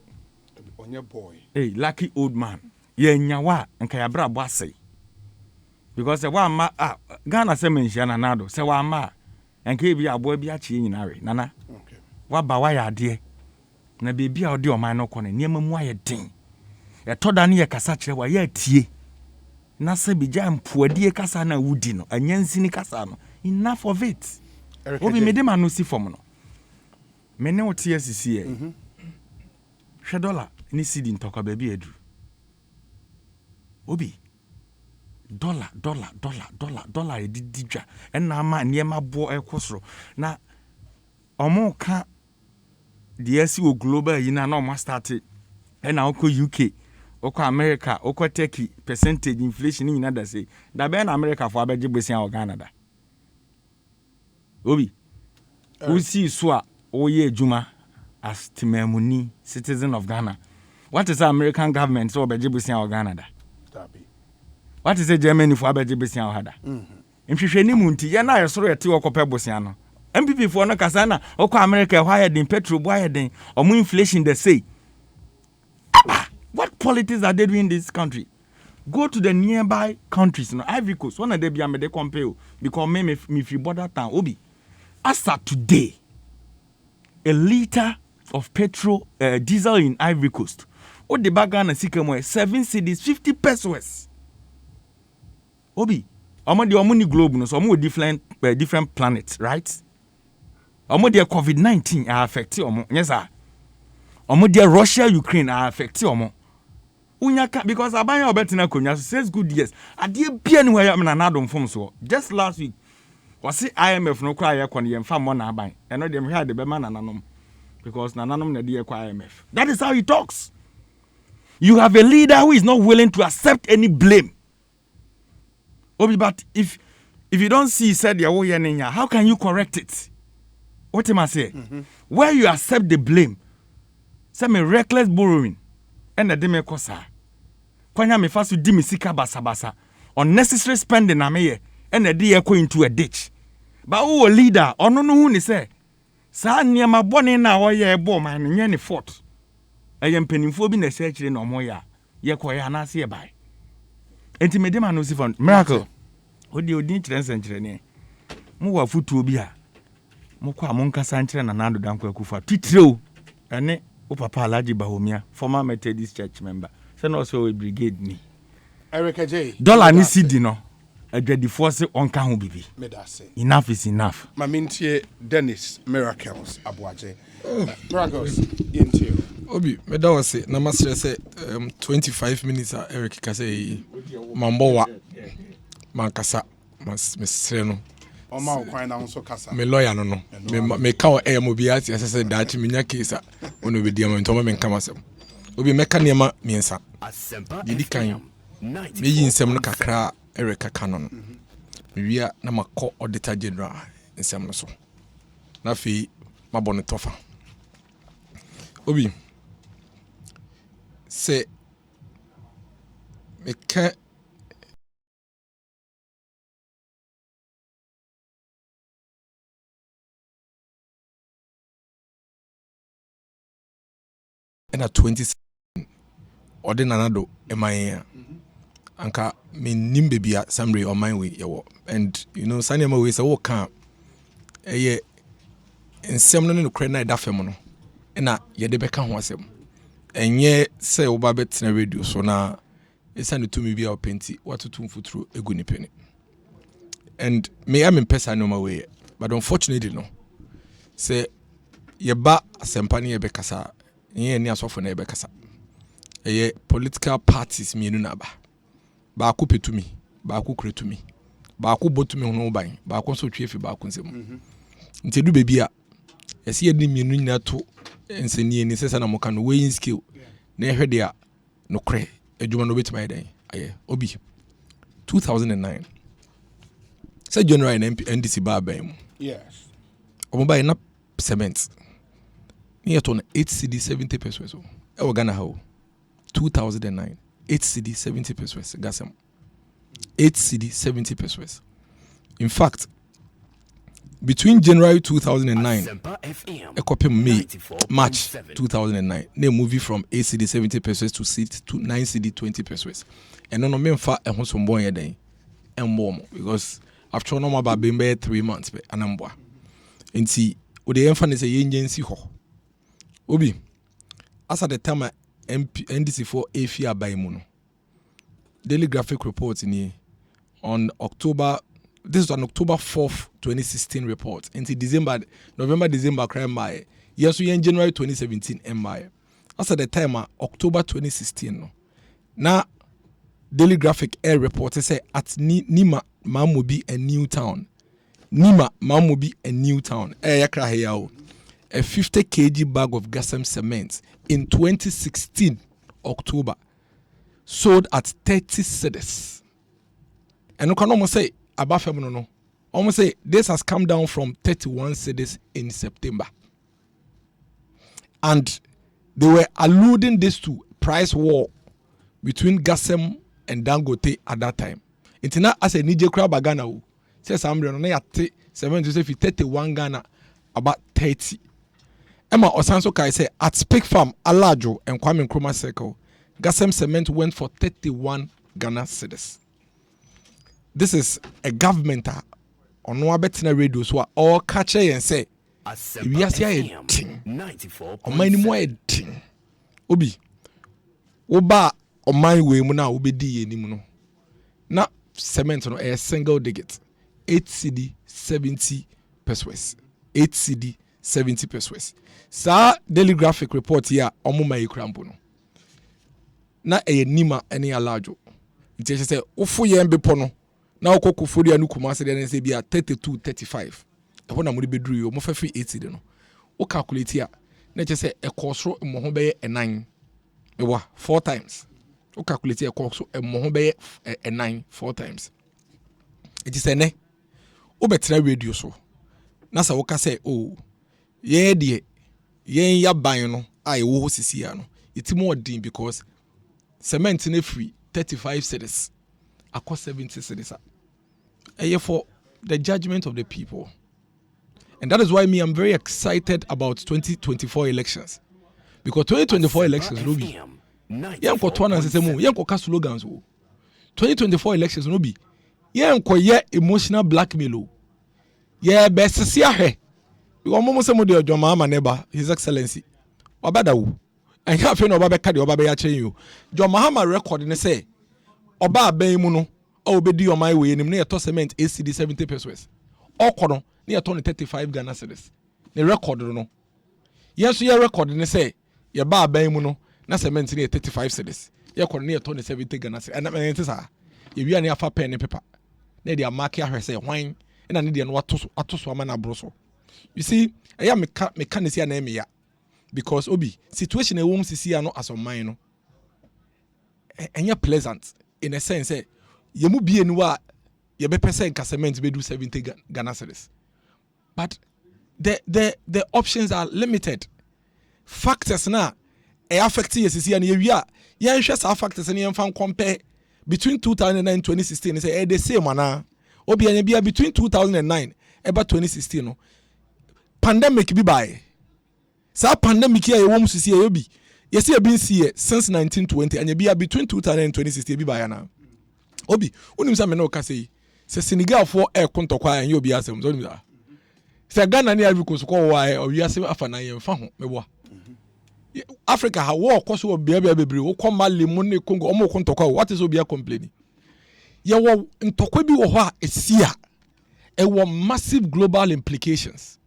onye boy lucky old man ye nyawa nka ya bra boase because wa ma Ghana se menhia na nado se wa ma nka e bi abo bi achi nyinare nana okay wa ba wa ya de na bebi a ode o man no kone niam mu aye den e toda ne ye kasa kire wa ye tie na se bi jam puadie kasa na wudi no anyansini kasa no enough of it obi medema no si form no mene o tie sisi e $1 ni seed in toka baby edu. Obi. dollar edididwa ɛna ama niema bo ekosoro na omo ka the si o global yi na omo start ɛna oko UK oko America oko Turkey percentage inflation ni da say da be na America for abeje besia o Ghana da obi usi so a oye adwuma as timamuni citizen of Ghana. What is the American government so obeje besia o Ghana da? What is the Germany for abeje besia o hada? Nhwehwe ni munti ye na yesoro yete okope bosia no. MPP for no kasa na oko America why den petrol boy den omo inflation they say. What politics are they doing in this country? Go to the nearby countries, Ivory Coast. One of them be amede compare because me free border town obi. As of today, a liter of petrol diesel in Ivory Coast. O the bagan na sikemo 7 cedis 50 pesos. Obi, omo ni globe no so omo different planets, right? Omo the COVID-19 are affect omo. Yes sir. Omo the Russia Ukraine are affect omo. Unyaka because abanya obetina konya 6 good years. Ade bia ni where am na nadom fom so. Just last week was see IMF no cry yakon yemfa mo na aban. Eno dem hia de be ma nananom because nananom na de yakwa IMF. That is how he talks. You have a leader who is not willing to accept any blame. Obi, but if you don't see said how can you correct it? What am I saying? Where you accept the blame, some reckless borrowing, and the deme kosa. Kwanya me fasu di misika basa. Unnecessary spending na meye, and the day go into a ditch. But who a leader, or no who ni say, sa niyama boni na oye ebo man nye ni fort. Ayem penimfo bi na search no mo ya. Ye koya na se bai. Enti me dem no si fon miracle. Odi kyerɛ nsɛnkyerɛ ne. Mo wa futuo bi a. Mo kwa mo nkasa nkyerɛ na nando danko akufa. Titreo. Ene o papa Alhaji Bahomia, former Methodist church member. Say no so a brigade ni. Eric J. Dollar ni CD no. Adwadi force onka ho bibi. Enough is enough. Mamintie Dennis Miracles Abuaje. Miracles into Obi, me da wase na masere say 25 minutes Eric ka say mambo wa mankasa mesere no. Oma okwan na nso kasa. Me lawyer no me ka o mobiati asese dachi menya case ono be dia me ntoma me nka masem. Obi meka niema miensa. Didi kan. Me yi nsem no kakra Eric Canon. Mewia na makọ Auditor General nsem no so. Na fi mabọ ne tofa. Obi say me can in a 27 ordinanado emaya anka me nimbe bia samre on my way yawo and you know sani ma we say wo kan eye nsem no kre na da fem no na ye de beka ho asem enye say wo ba betina radio so na esane to me bia openti watoto mfuturo egu ni peni and me am in person no my way but unfortunately no say ye ba asempani ye bekasa ye ni asofo na ye bekasa eye political parties mienu na ba ko petumi ba ko kretumi ba ko botumi ho ban ba ko so twefi ba ko nsem ntedu bebi a ese ye ni mienu nyina to enseni ni sesa na moka no weighing skill na ehwede a no kre adwuma no betima yeden aye obi 2009 say general NDC ba ban yes omo ba na cement ni eto na 8 cedi 70 pesos e wo Ghana how 2009 8 cedi 70 pesos gasam 8 cedi 70 pesos. In fact, between January 2009 May March 2009 they movie from 8 cedi 70 pesos to 9 cedi 20 pesos and no memfa e ho so mbon yeden embo because after no about being 3 months be anambwa enti o de emfa ne say yenyensi ho obi as at the time NDC for AFIA by Muno. Daily graphic report in on October. This is an October 4th, 2016 report. Until November, December, crime by. Yes, we in January 2017. As at the time, October 2016. No. Now, Daily Graphic air report say at Nima Mamobi a new town. Nima Mamobi a new town. A 50 kg bag of Gasem cement in 2016 October sold at 30 cedis. And you can almost say above no. Almost say this has come down from 31 cedis in September. And they were alluding this to price war between Gasem and Dangote at that time. It's not as a Nije crab Ghana. Says I'm going to 31 Ghana about 30. Emma Osanso Kai say at Speak Farm, Alajo and Kwame Nkrumah Circle, Gasem cement went for 31 Ghana cedis. This is a government on no betina radio so all catch and say we are say on my more ting obi oba on my way mu na obedi enimu no na cement no a single digit 8 cedi 70 pesos 8 cedi 70 pesos sa Daily Graphic report here omuma ikrampo no na nima eni alajo nti say ofo ye mbepo no na okoko anu Kumasi de say bia 32 35 e ho na mo de bedru yo mo fa fi 80 de no o calculate here na che say e kosoro mo ho be 9 e wa 4 times o calculate e kosoro mo ho be 9 4 times it is ne o betra radio so na sa wo ka say oh ye de yen ya ban no a e wo ho sisi ya no itimo odin because cement na free 35 cedis across 70 cedis for the judgment of the people. And that is why I'm very excited about 2024 elections. Because 2024 elections will be slogans. 2024 elections will be emotional blackmail. Yeah, best see here. You almost say your John Mahama neighbor, His Excellency. Obadawu. And you have no Obabeka Obabe you. John Mahama record and say Oba Beimuno. Oh, be do on my way, and near to cement ACD 70 pesos. Or corner near 35 Ghana cedis. The record, no. Yes, you record and say, your bar baymuno, na cement near 35 cedis. Your corner near 70 Ghana cedis. And I mean, if you are near for pen and paper, near the market, I say wine, and I need to what to swam and broso. You see, I am mechanic name here because Obi situation a woman see no as on mine, and you're pleasant in a sense, eh. Yemu bi enwa ye be pese cement be do 70 Ghana cedis. But the options are limited. Factors na e affect yesisi and ye nhwe sa factors na ye fan compare between 2009 and 2016 say the same ana obi anya bia between 2009 about 2016 no pandemic bi bae. Sa pandemic here ye wom sisi ye obi yesi e bin see since 1920 anya bia between 2009 and 2016 bi bae na Obi, unim sa me no ka say Senegal for e kontokwa en obi asem so unim. Se Ghana ni Ivory Coast ko wa e obi asem afana ye mfa ho mebo. Africa ha wo koso obi bebre wo ko Mali mu ne Congo omo kontokwa what is obi complaining. Ye wo ntokwa bi wo ho a esia e wo massive global implications.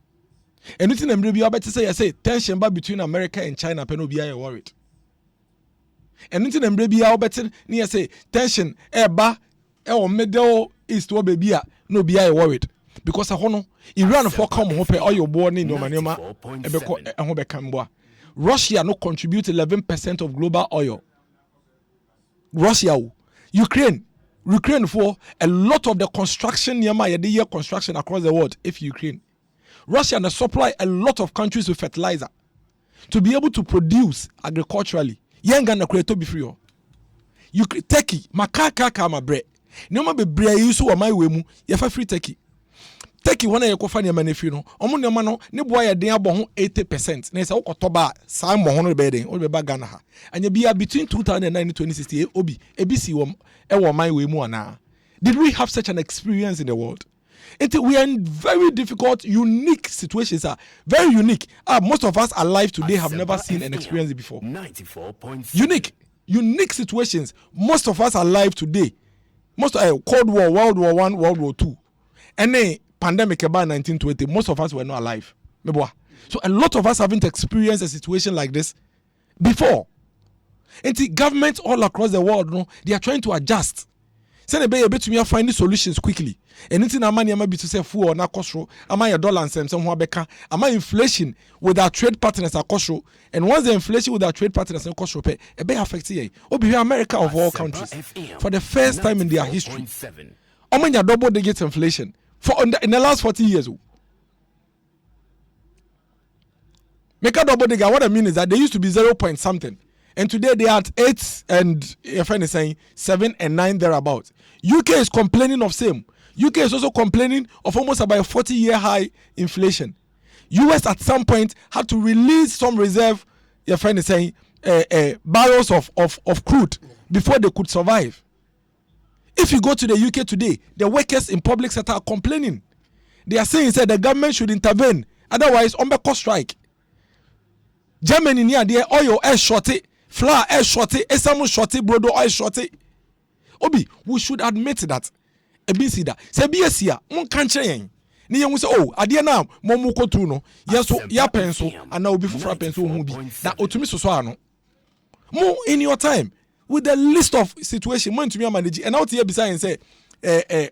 Anything em bi obeti say tension ba between America and China pe no bi are worried. And into them baby how better near say tension eba or middle east or baby no be I worried because I hono Iran for come hope all your born in your manema Russia no contribute 11% of global oil. Russia, Ukraine for a lot of the construction near my year construction across the world. If Ukraine, Russia no supply a lot of countries with fertilizer to be able to produce agriculturally. Yenga na kreto be free. You Turkey, makaka ma bre. No ma be bre you so my we mu, ye fa free Turkey. Turkey wana ye ko fa ne ma ne free no. Omo ne ma no ne boa ye den abo ho 80%. Na se wo kotoba sa mo ho no be den, o be ba Ghana ha. Anya bia between 2009 and 2016 obi ebisi wo e wo my we mu ana. Did we have such an experience in the world? We are in very difficult, unique situations. Very unique. Most of us alive today have never seen and experienced it before. 94.7. Unique situations. Most of us alive today. Cold War, World War I, World War II. Any pandemic about 1920, most of us were not alive. So a lot of us haven't experienced a situation like this before. And the governments all across the world, no, they are trying to adjust. Say they be able to find solutions quickly. And it's na money am be to say full or na cost am I a dollar and some beka am I inflation with our trade partners cost. And once the inflation with our trade partners and cost pay e be affect here. Obi America of all countries for the first time in their history. Omanya double digit inflation for in the last 40 years. Make a double digit. What I mean is that they used to be 0 point something. And today they are at 8 and if I'm saying 7 and 9 thereabouts. UK is complaining of same. UK is also complaining of almost about a 40-year high inflation. US at some point had to release some reserve, your friend is saying, barrels of crude before they could survive. If you go to the UK today, the workers in public sector are complaining. They are saying that the government should intervene. Otherwise, on the cost strike. Germany near there, oil air shorty, flour air shorty, esamu shorty, brodo oil shorty. Obi, we should admit that. Ebisi da. Se biesia, mon kanche yen. Ni yen say oh, ade na momu kotu no. Yeso ya penso, ana obi fufura penso hu bi. Da otumi soso ano. Mo in your time with the list of situation mo ntumi manage. And out here beside say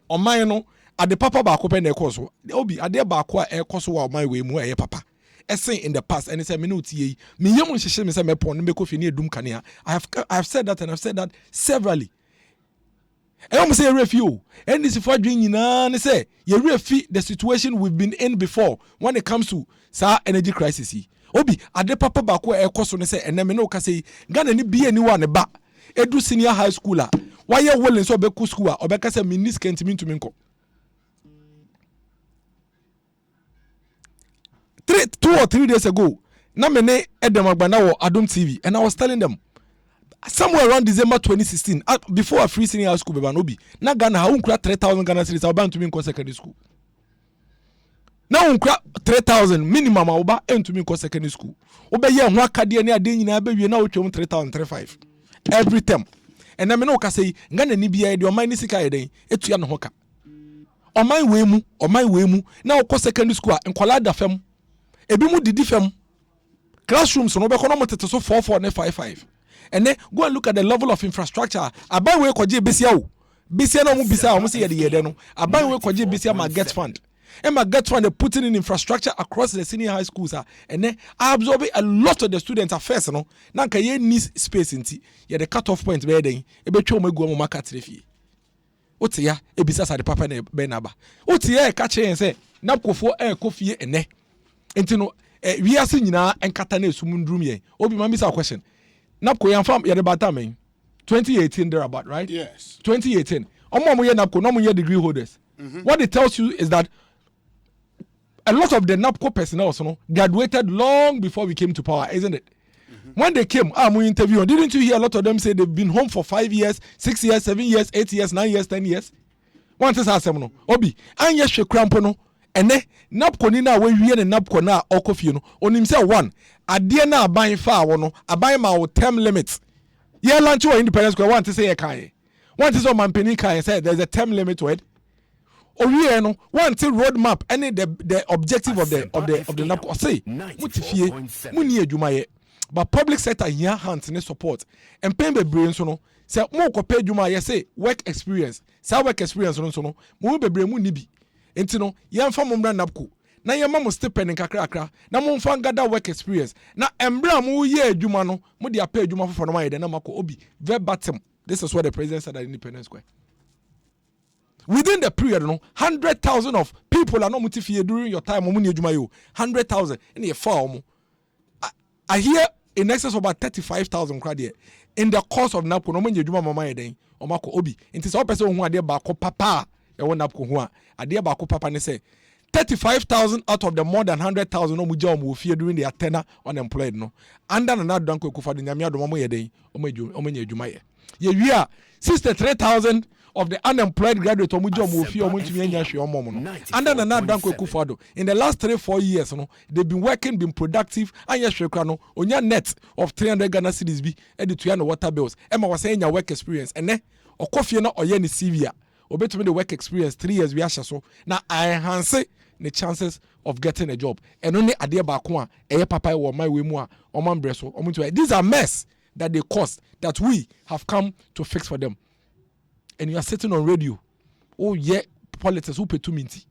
oman no ade papa ba ko pe na ekoso. Obi ade ba ko a ekoso wa oman we mu papa. Essay in the past and say me no tie. Me yem nhihye me say me pon me ko fi ni edum kanea. I have said that and I've said that severally. And I'm say review. And this is for doing say you refi the situation we've been in before when it comes to energy crisis. Obi ade papa ba ko ekoso ne say ene me no ka say Ghana ni bi ani wa ne ba edu senior high school a why you willing so be ku school a obeka say minis kentimi ntumi nko 2 or 3 days ago na me ne Edem Agbana wo Adom TV and I was telling them somewhere around December 2016 before a free senior high school beba no bi na Ghana ha unkura 3,000 Ghana cedis oba ntumi nko secondary school na unkura 3,000 minimum oba ntumi nko secondary school oba ye ho akade ne ade nyina be wie na otwom 3,035 every term and na me no ka say Ghana ni bia de oman ni sika yeden etua no hoka oman we mu na okọ secondary school nkola da fam ebi mu didi fam classrooms no be kono motete so 44 ne 55 and then go and look at the level of infrastructure aban we kwaje besia no mu bisa o mu se yede no aban we kwaje besia ma get fund and my get fund they putting in infrastructure across the senior high schools and then absorbing a lot of the students at first no na nka ye need space nti ye the cut off point be den e be twa magu mo market refie otia e bisa sa de papa na be na ba otia e ka che say napkofo e kofie ene nti no we ase nyina enkata na esumundrum ye obi ma bisa question napko yan fam ye de bata men 2018 there about right yes 2018 omo ye napko no mo ye degree holders what it tells you is that a lot of the NAPCO personnel also graduated long before we came to power, isn't it? When they came, we interviewed. Didn't you hear a lot of them say they've been home for 5 years, 6 years, 7 years, 8 years, 9 years, 10 years? One says, "Asemno, Obi, anya shekrampono, ene NAPCO ni na we wie ne NAPCO na okofie no. Onim say one, ade na aban fa wono, aban ma wo term limit. Ye launch your independence ko one to say e kan. One to say mampeni kan say there's a term limit to it. Owie no one till roadmap any the objective of the NAPCO say mutifie muni adwuma ye but public sector here hands ne support and pay bebre so no say mo ko pay adwuma ye say work experience say work experience no so no mo bebre mu ni bi enti no ye mfa mo mra NAPCO na ye ma mo stipend kakra na mo mfa ngada work experience na embra mo ye adwuma no mo dia pay adwuma fofo no ma ye de na mako obi verbatim. This is what the president said at Independence Square. Within the period, 100,000 of people are not motivated during your time. 100,000 in a farm. I hear in excess of about 35,000 credit in the course of NAPCO. No man, you do my day. Omako Obi. It is all person who are there. Bako Papa. You want NAPCO who are there. Bako Papa. Ne say 35,000 out of the more than 100,000 no muja mu fear during their tenure unemployed. No. And then another danko kufa di nyamia do mamo yedei. Omenye jumaye. We are 63,000. Of the unemployed graduate omujo mu ofie omuntumi anya hwe omomo no under na danko ekufado in the last 3-4 years no they've been working, been productive anya hwe kra no onya net of 300 Ghana cedis bi edi to ya no water bills ema wasa anya work experience ene okofie no oye ni CV a obetumi the work experience 3 years we ahye so na enhance the chances of getting a job eno ne ade ba ko a eye papa wo man we mu a omambre so omuntu these are mess that they caused that we have come to fix for them. And you are sitting on radio. Oh yeah, politics who pay 2 minutes.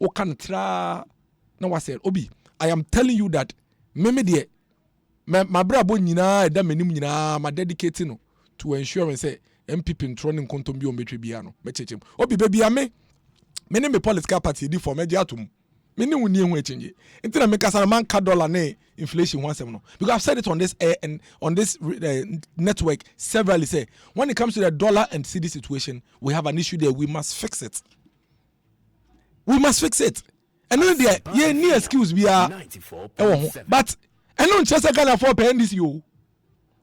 Oh can tra now I said, Obi, I am telling you that meme de my brabo nyina da menim nyina ma dedicating to ensure say MPP ntroning kontom bi o metwe bia no mechechem. Obi baby ame me ne me political party di for media atum. Me ne woni ehu echenje. Nti na me kasa man ka dollar na inflation wansem no. Because I've said it on this air and on this network severally say when it comes to the dollar and cedi situation, we have an issue there. We must fix it. We must fix it. And no there, yeah, ni excuse be but I don't just Ghana for paying this you.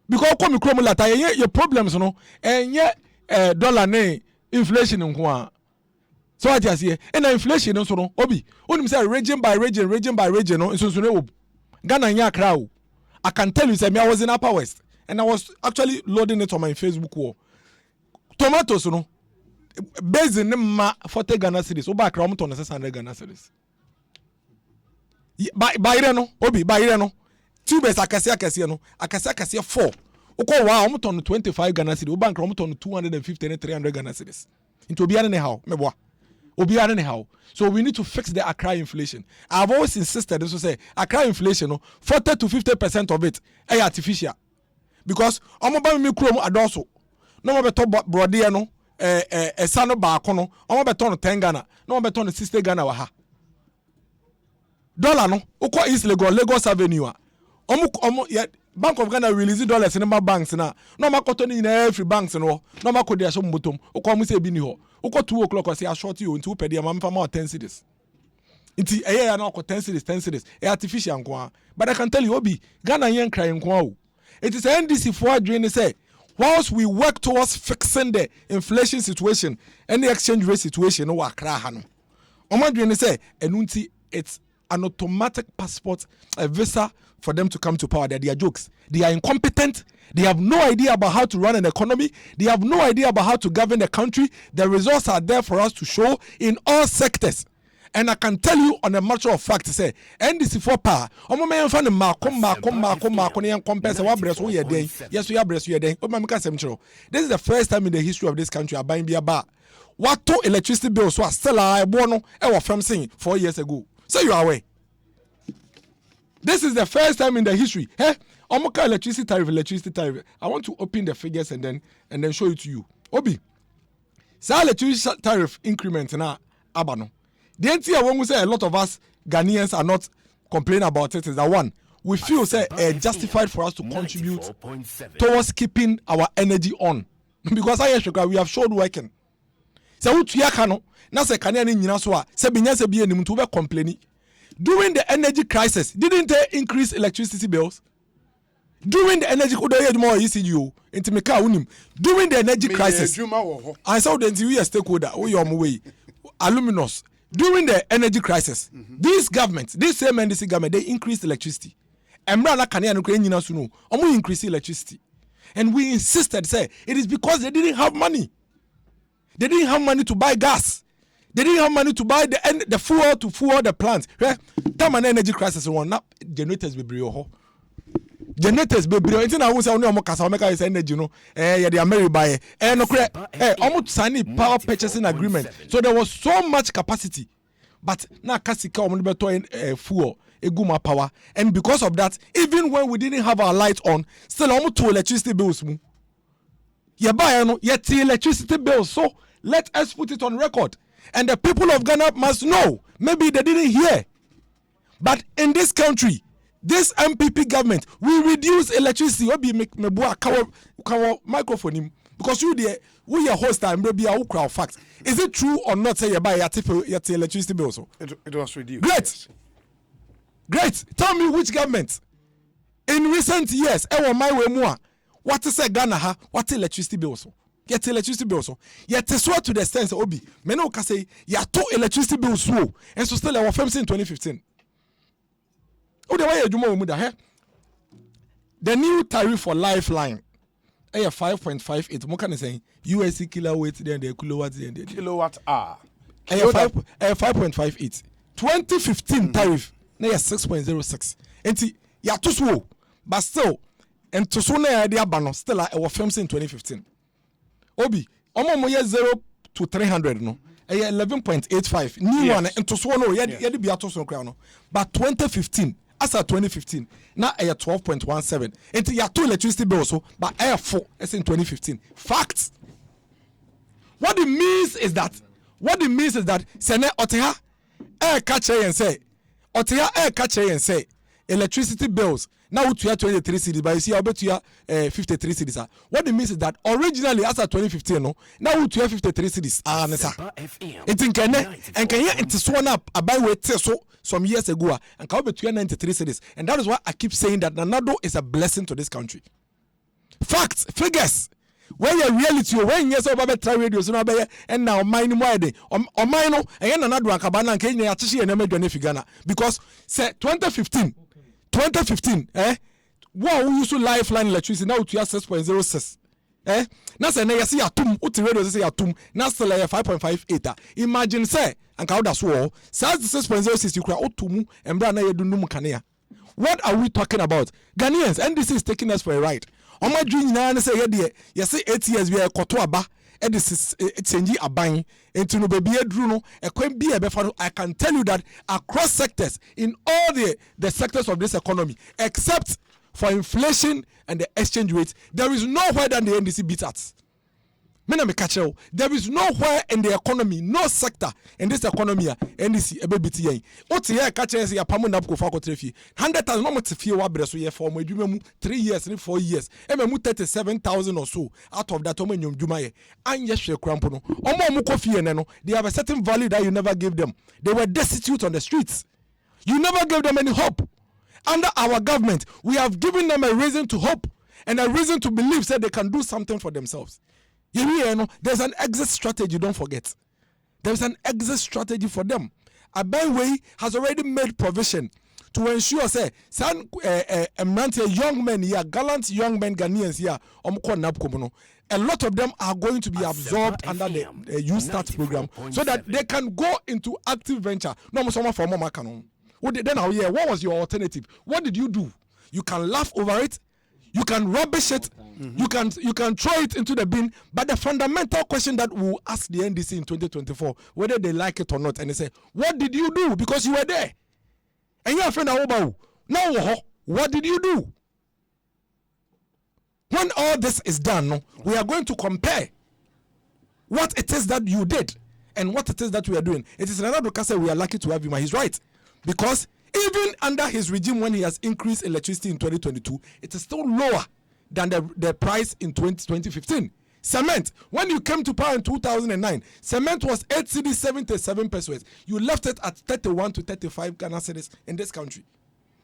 Because come chrome later, your problems no, and yeah, dollar ne inflation in so I just say, and inflation also no, Obi, only say region by region, no, so Ghana nya crowd. I can tell you, say me I was in Upper West, and I was actually loading it on my Facebook wall. Tomatoes no, based in ma 40 Ghana cedis, oba crowd to 600 Ghana cedis. By no, Obi, by no. 2 best akase no akase 4 uko wa omoton 25 Ghana cedis bank omoton 250 and 300 Ghana cedis into obiara ne how meboa obiara ne how. So we need to fix the Accra inflation. I've always insisted this to say Accra inflation no 40 to 50% of it is artificial because omo ba me kuro mu adoso no mo beto brode no esa no ba ko no omo beto no 10 Ghana no mo beto no 60 Ghana wa ha dollar no uko East Lagos Avenue yeah, Bank of Ghana release dollars in my banks na no makoto ni na every banks no no makodi aso mbotom uko mu se bi ni ho uko 2 o'clock o say a short you into pedi am fama 10 cedis nti eye na ko 10 cedis artificial nko. But I can tell you Obi Ghana yen cry nko o. It is NDC for adwin say whilst we work towards fixing the inflation situation and the exchange rate situation no Accra ha no omadwin say enunti it's an automatic passport, a visa for them to come to power. They are jokes. They are incompetent. They have no idea about how to run an economy. They have no idea about how to govern the country. The results are there for us to show in all sectors. And I can tell you on a matter of fact, say, NDC for power. This is the first time in the history of this country I'm buying beer bar. What 2 electricity bills was still I born from saying 4 years ago. So you are aware. This is the first time in the history. Hey, Omoka electricity tariff. I want to open the figures and then show it to you. Obi, so electricity tariff increment na abano. The NTA when we say a lot of us Ghanaians are not complaining about it is that one we feel say justified for us to contribute towards keeping our energy on because we have showed working. So what you can na se Ghanaian ni nyina so a se binya se bi enim to be complaining. During the energy crisis, didn't they increase electricity bills? During the energy during the energy crisis, I saw that we are stakeholder, we are way, aluminous. During the energy crisis, this government, this same NDC government, they increased electricity. And increase electricity. And we insisted, say, it is because they didn't have money. They didn't have money to buy gas. They didn't have money to buy the fuel to fuel the plants. Time and energy crisis one now generators be brio. Generators be brio. It's not say no more kasa make is energy no. Yeah, the American buy. No correct. Almost signing power purchasing agreement. So there was so much capacity, but now kasika omo beto fuel eguma power, and because of that, even when we didn't have our lights on, still almost 2 electricity bills. Yeah, buy no yet electricity bills. So let us put it on record. And the people of Ghana must know. Maybe they didn't hear. But in this country, this MPP government will reduce electricity. Microphone because we are host and maybe a crowd fact. Is it true or not? Say you buy your electricity bill also. It was reduced. Great. Tell me which government in recent years my way more. What is a Ghana ha? What electricity bill also? Get electricity bills so yet swear to the sense Obi meno ka say ya to electricity bills so and so still our firms in 2015 o the way adwuma mu da he the new tariff for lifeline 5.58 mo kan say USD kilowatt then the kilowatt then the kilowatt hour 5.58 2015 tariff na 6.06 enti ya to so but still and to so na de aba still our films in 2015 obi omo ye 0 to 300 no 11.85 new one and to so no ye de bia to so kra no but 2015 as at 2015 na 12.17 into ya to electricity bill so but air 4 as in 2015 facts. What it means is that sene oteha catch and say oteha catch and say electricity bills now we 23 cities but you see I bet you 53 cities. What it means is that originally as at 2015 no now we 53 cities nessa it in kene and can hear it sworn up about wait so some years ago and can be 93 cities, and that is why I keep saying that Nanado is a blessing to this country. Facts, figures. When you reality, when you say about try radio, so and now mine more day or mine and another Kabana and Kenya Tishi and American Figana because say 2015 wow we used to lifeline electricity now to 6.06 now say na see atum uti radio say atum now still 5.58 imagine say and how that's all 6.06 you cry otumu embra na yedunum kanea. What are we talking about? Ghanaians, NDC is taking us for a ride. On my dream now say you say 8 years we are koto aba and this is change aban into no baby druno I can tell you that across sectors in all the sectors of this economy except for inflation and the exchange rate there is nowhere that the NDC beat us. There is nowhere in the economy, no sector in this economy, NDC EBBT. What here catches ya pamunap ko fako trefi. 100,000 no must feel what breso ye for my 3 years, 4 years. Ememu 37,000 or so out of that omenium jumaye. And yes, crampono. Omo muko fie no. They have a certain value that you never gave them. They were destitute on the streets. You never gave them any hope. Under our government, we have given them a reason to hope and a reason to believe that they can do something for themselves. There's an exit strategy, don't forget. There's an exit strategy for them. Abenway has already made provision to ensure, say, some young men here, gallant young men Ghanaians here, a lot of them are going to be absorbed under the Youth Start program so that they can go into active venture. No, for Mama Canon. Then what was your alternative? What did you do? You can laugh over it. You can rubbish it, you can throw it into the bin, but the fundamental question that we'll ask the NDC in 2024, whether they like it or not, and they say, what did you do? Because you were there. And you are friend now, what did you do? When all this is done, we are going to compare what it is that you did and what it is that we are doing. It is another because we are lucky to have him, and he's right. Because even under his regime, when he has increased electricity in 2022, it is still lower than the price in 2015. Cement, when you came to power in 2009, cement was 8 cedis 77 pesos. You left it at 31 to 35 Ghana cedis in this country.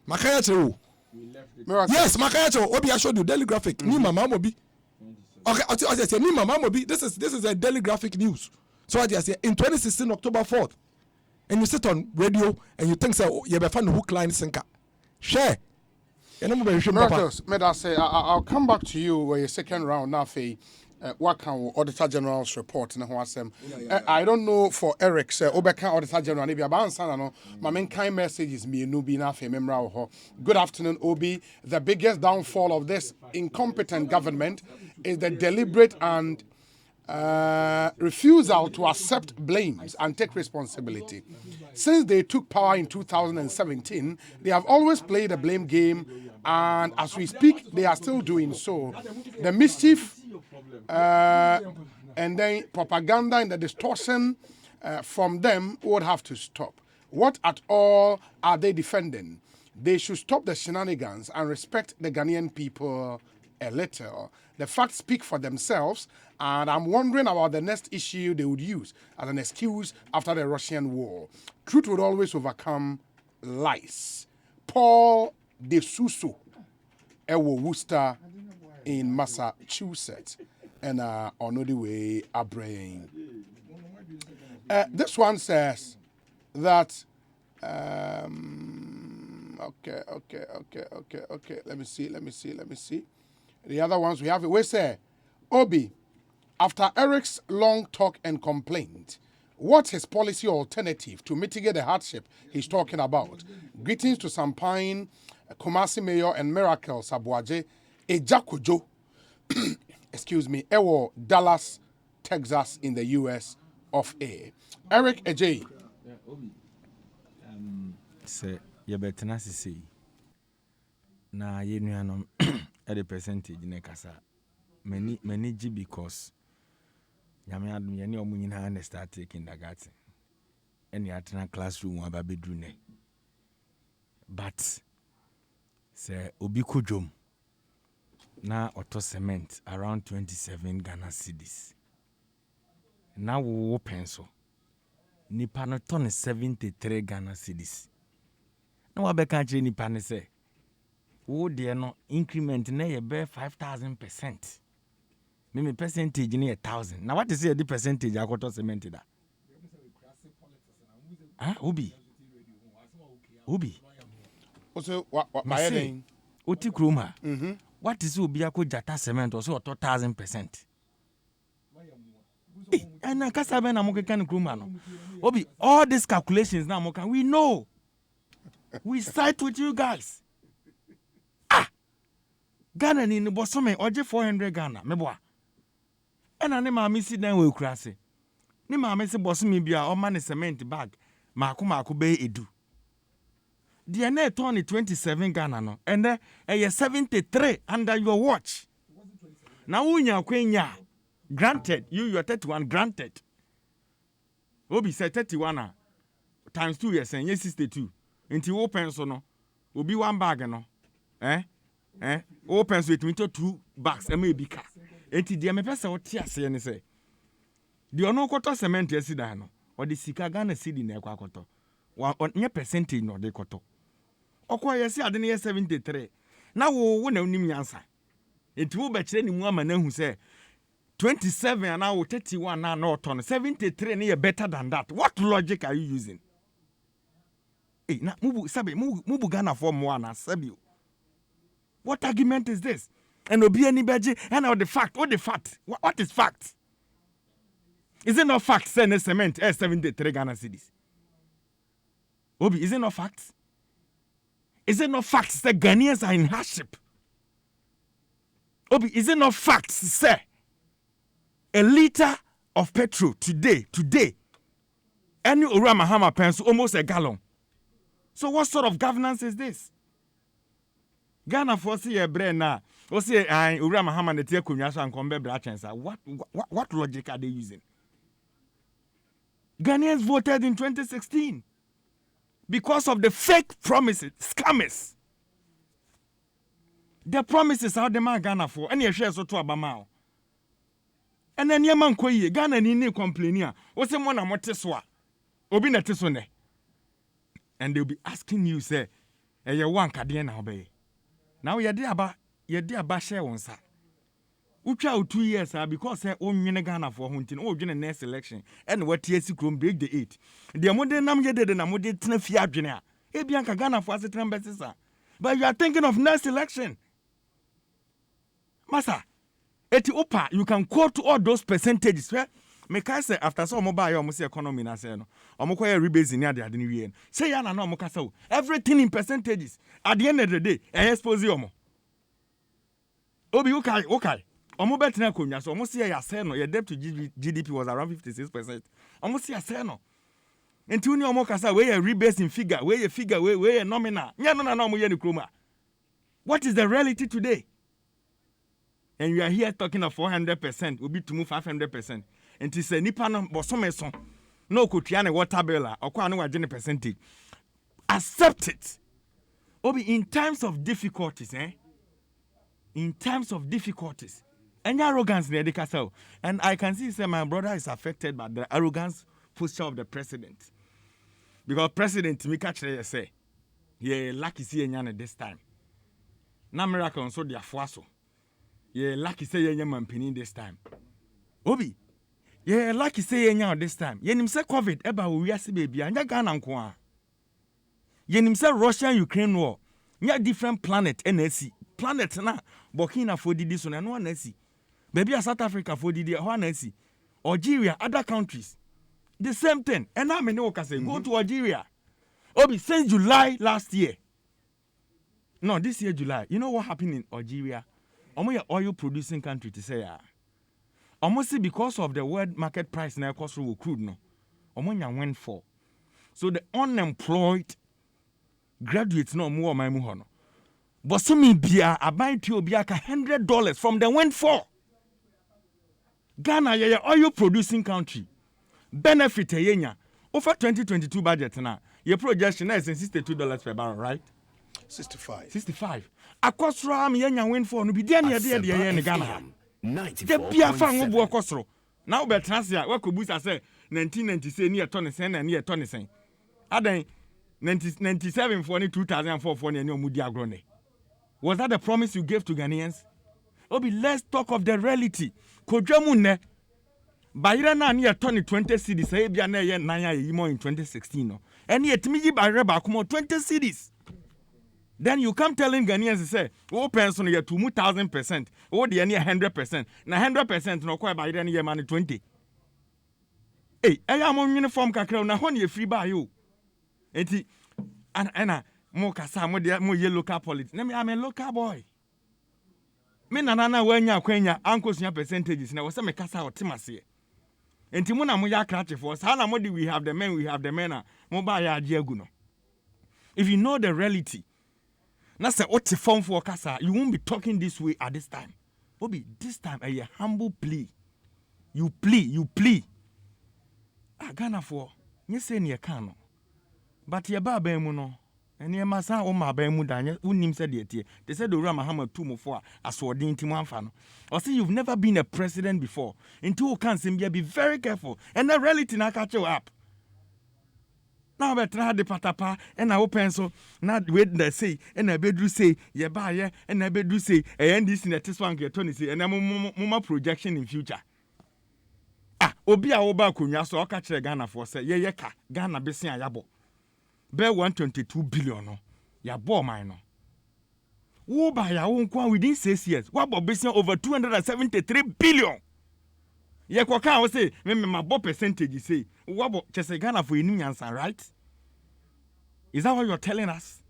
Makaya Cheru. Yes, Makaya Cheru. Obi, I showed you daily graphic. Ni mama mobi. Okay, I say ni mama mobi. This is a daily graphic news. So I say in 2016 October 4th. And you sit on radio and you think so you have found hook line sinker. Share. Miracles, I'll come back to you with your second round now. What can Auditor General's report? I don't know for Eric, Obeka Auditor General, maybe about Sanano. My main kind message is me, Nubi Nafe Memra. Good afternoon, Obi. The biggest downfall of this incompetent government is the deliberate and refusal to accept blames and take responsibility. Since they took power in 2017, they have always played a blame game, and as we speak, they are still doing so. The mischief and then propaganda and the distortion from them would have to stop. What at all are they defending? They should stop the shenanigans and respect the Ghanaian people a little. The facts speak for themselves, and I'm wondering about the next issue they would use as an excuse after the Russian war. Truth would always overcome lies. Paul De Suso, Ewo Worcester in Massachusetts, and on the way, Abraham. This one says that. Okay. Let me see. The other ones we have, we say, Obi, after Eric's long talk and complaint, what's his policy alternative to mitigate the hardship he's talking about? Greetings to Sampine, Kumasi Mayor, and Miracle Sabuaje. Ejakojo, excuse me, ewo Dallas, Texas in the US of A. Eric Ejay. Say, you better not see. Na ye nuanom at the percentage ne kasa. Many G because nyame adum ye ne omu nyina na start taking kindergarten. Any atena classroom aba bedru ne. But say obi kodwom na auto cement around 27 Ghana cedis. Na wo pencil nipa no ton 73 Ghana cedis. Na wa be kan kire nipa ne say wo de no increment na ye be 5,000%. Me percentage na 1,000. Now what is the percentage akoto cement da? Obi. Also, what my Oti kroma. What is obi akojata cement or so 1,000%? And na kasa be na mo kan kroma no. Obi, all these calculations now mo can we know. We side with you guys. Ghana ni bosome oje 400 Ghana meboa. Ena ne maame si dan we kurase. Ne maame se bosome bia o ma ne cement bag maako be edu. The na turn 27 Ghana no and then 73 under your watch. Now unya kwenya granted you are 31 granted. Obi say 31 times 2 years and 62. Inti open so no obi one bag no. Open so it mean 2 bags maybe ka. Enti dia me pese wo tie ase ne say. The ono koto cement asida no. O de sika Ghana cedi na ekwa koto. Nye percentage no de koto. Okwa yesi ade ne 73. Na wo na unim nyansa. Enti wo be kire ni mu ama na hu say 27 and now 31 na no ton 73 ne better than that. What logic are you using? Na mubu Ghana for mo na sabi. What argument is this? And obi any beji and the fact. What the fact? What is fact? Is it not fact? Say cement 73 Ghana cedis. Obi, is it not fact? Is it not fact that Ghanaians are in hardship? Obi, is it not fact say a liter of petrol today, any Ura Mahama pens almost a gallon. So what sort of governance is this? Ghana for see a brain now. O say Ura Mahama ne tie kunyasa and kombe brachensa. What logic are they using? Ghanaians voted in 2016 because of the fake promises, scammers. The promises how the man Ghana for any share so to Abama. And then yaman koye Ghana ni complaining. O say mo na moteswa. Obi na tesone. And they'll be asking you say, you want kade na obey. Now you dey aba share one sa. Ucha 2 years because say o nwene Ghana for hunting o dwene next election and what TSC krom break the 8. The modern nam ye de na mode tena fie adwene a. E bia nka Ghana for asetra mbesisa. But you are thinking of next election. Masa, eti opa you can quote all those percentages where me can say after so mobile you almost economy na say no. Omokoye rebase ni ade ni wie. Say ya na no omokasa o. Everything in percentages. At the end of the day, expose omo. Obi okay. Omo betina konya so omo say ya say no. Your debt to GDP was around 56%. Omo say ya say no. Enti uni omo kasa we rebase in figure, we nominal. Nya no na omo ye ni kroma. What is the reality today? And you are here talking of 400%, will be to move 500%. And to say, Nipa no bosomeson, no kutriane water bill, or kwa no agenda percentage. Accept it. Obi, in times of difficulties, In times of difficulties. Any arrogance near the castle. And I can see, say, my brother is affected by the arrogance posture of the president. Because President Mika Chere say, yeah, lucky see nyane this time. Na miracle on so dia fuaso. Yeah, lucky say ye mampini this time. Obi, yeah, lucky say ye this time. Ye nim say COVID eba we wiase baby anya Ghana nko a. Ye nim say Russia-Ukraine war. Nya different planet NSC. Planet na Burkina for didi so na no NSC. Baby South Africa for didi ho NSC. Algeria, other countries. The same thing. And now me no say go to Algeria. Obi, since July last year. No, this year July. You know what happened in Algeria? Omo oil producing country to say almost because of the world market price now cost for crude no. Omo went for. So the unemployed graduates no more my muhono. But so me bia abai to bia ka $100 from the went for. Ghana ye oil producing country. Benefit yenya. Over 2022 budget now. Your projection is $62 per barrel, right? 65. Akosro me yenya win for no bi dia ne de ye Ghana. The bia fa ngo bo akosro. Now be transia we ko busa say 1990 say ne to ne sen na ne to ne sen. Adan 97 for ne 2004 for ne omudi agro ne. Was that the promise you gave to Ghanaians? Obi, let's talk of the reality. Kodwamu ne Bayira na ne to ne 20 cedis say bia na ye nan ye mo in 2016 no. And yet me gi bayira ba ko 20 cedis. Then you come telling Ghanaians say, "Oh, pension you 2,000%. Oh, the any 100%. Na 100% no kwa bayira ne ye man 20." Hey, I am on uniform kakra na hon ye free buy you. Enti ana mo kasa mo ye local politics. Na me am a local boy. Me nana wanya kwanya ankosua percentages na wo se me kasa otemase. Enti mo na mo ya krache for sa na mo we have the men mo ba ya age agu no. If you know the reality, na say what form for kasa, you won't be talking this way at this time. Obi, this time a humble plea. You plea. Ghana for nye say ne kan no. But ye ba ban mu no. Ene ma san o ma ban mu da nye unim se de tie. They said do Rama Hamad 2 mo for asodin ntim amfa no. Or say you've never been a president before. Into o kan sim be very careful. And the reality na catch you up. Now better the patapa and I open so not wait the say and I bedru say ye ba ye and I bedru say and this in the test one get Tony say and I'm projection in future. Obi a oba konwa so ka kire Ghana for say ye ka Ghana besin ayabo. Be 122 billion no. Ya bo man no. Wo ba ya won kwa within 6 years. Wa bo besin over 273 billion. Ye kwa kan we say me ma bo percentage say wa bo chese Ghana for enim yansan, right? Is that what you're telling us?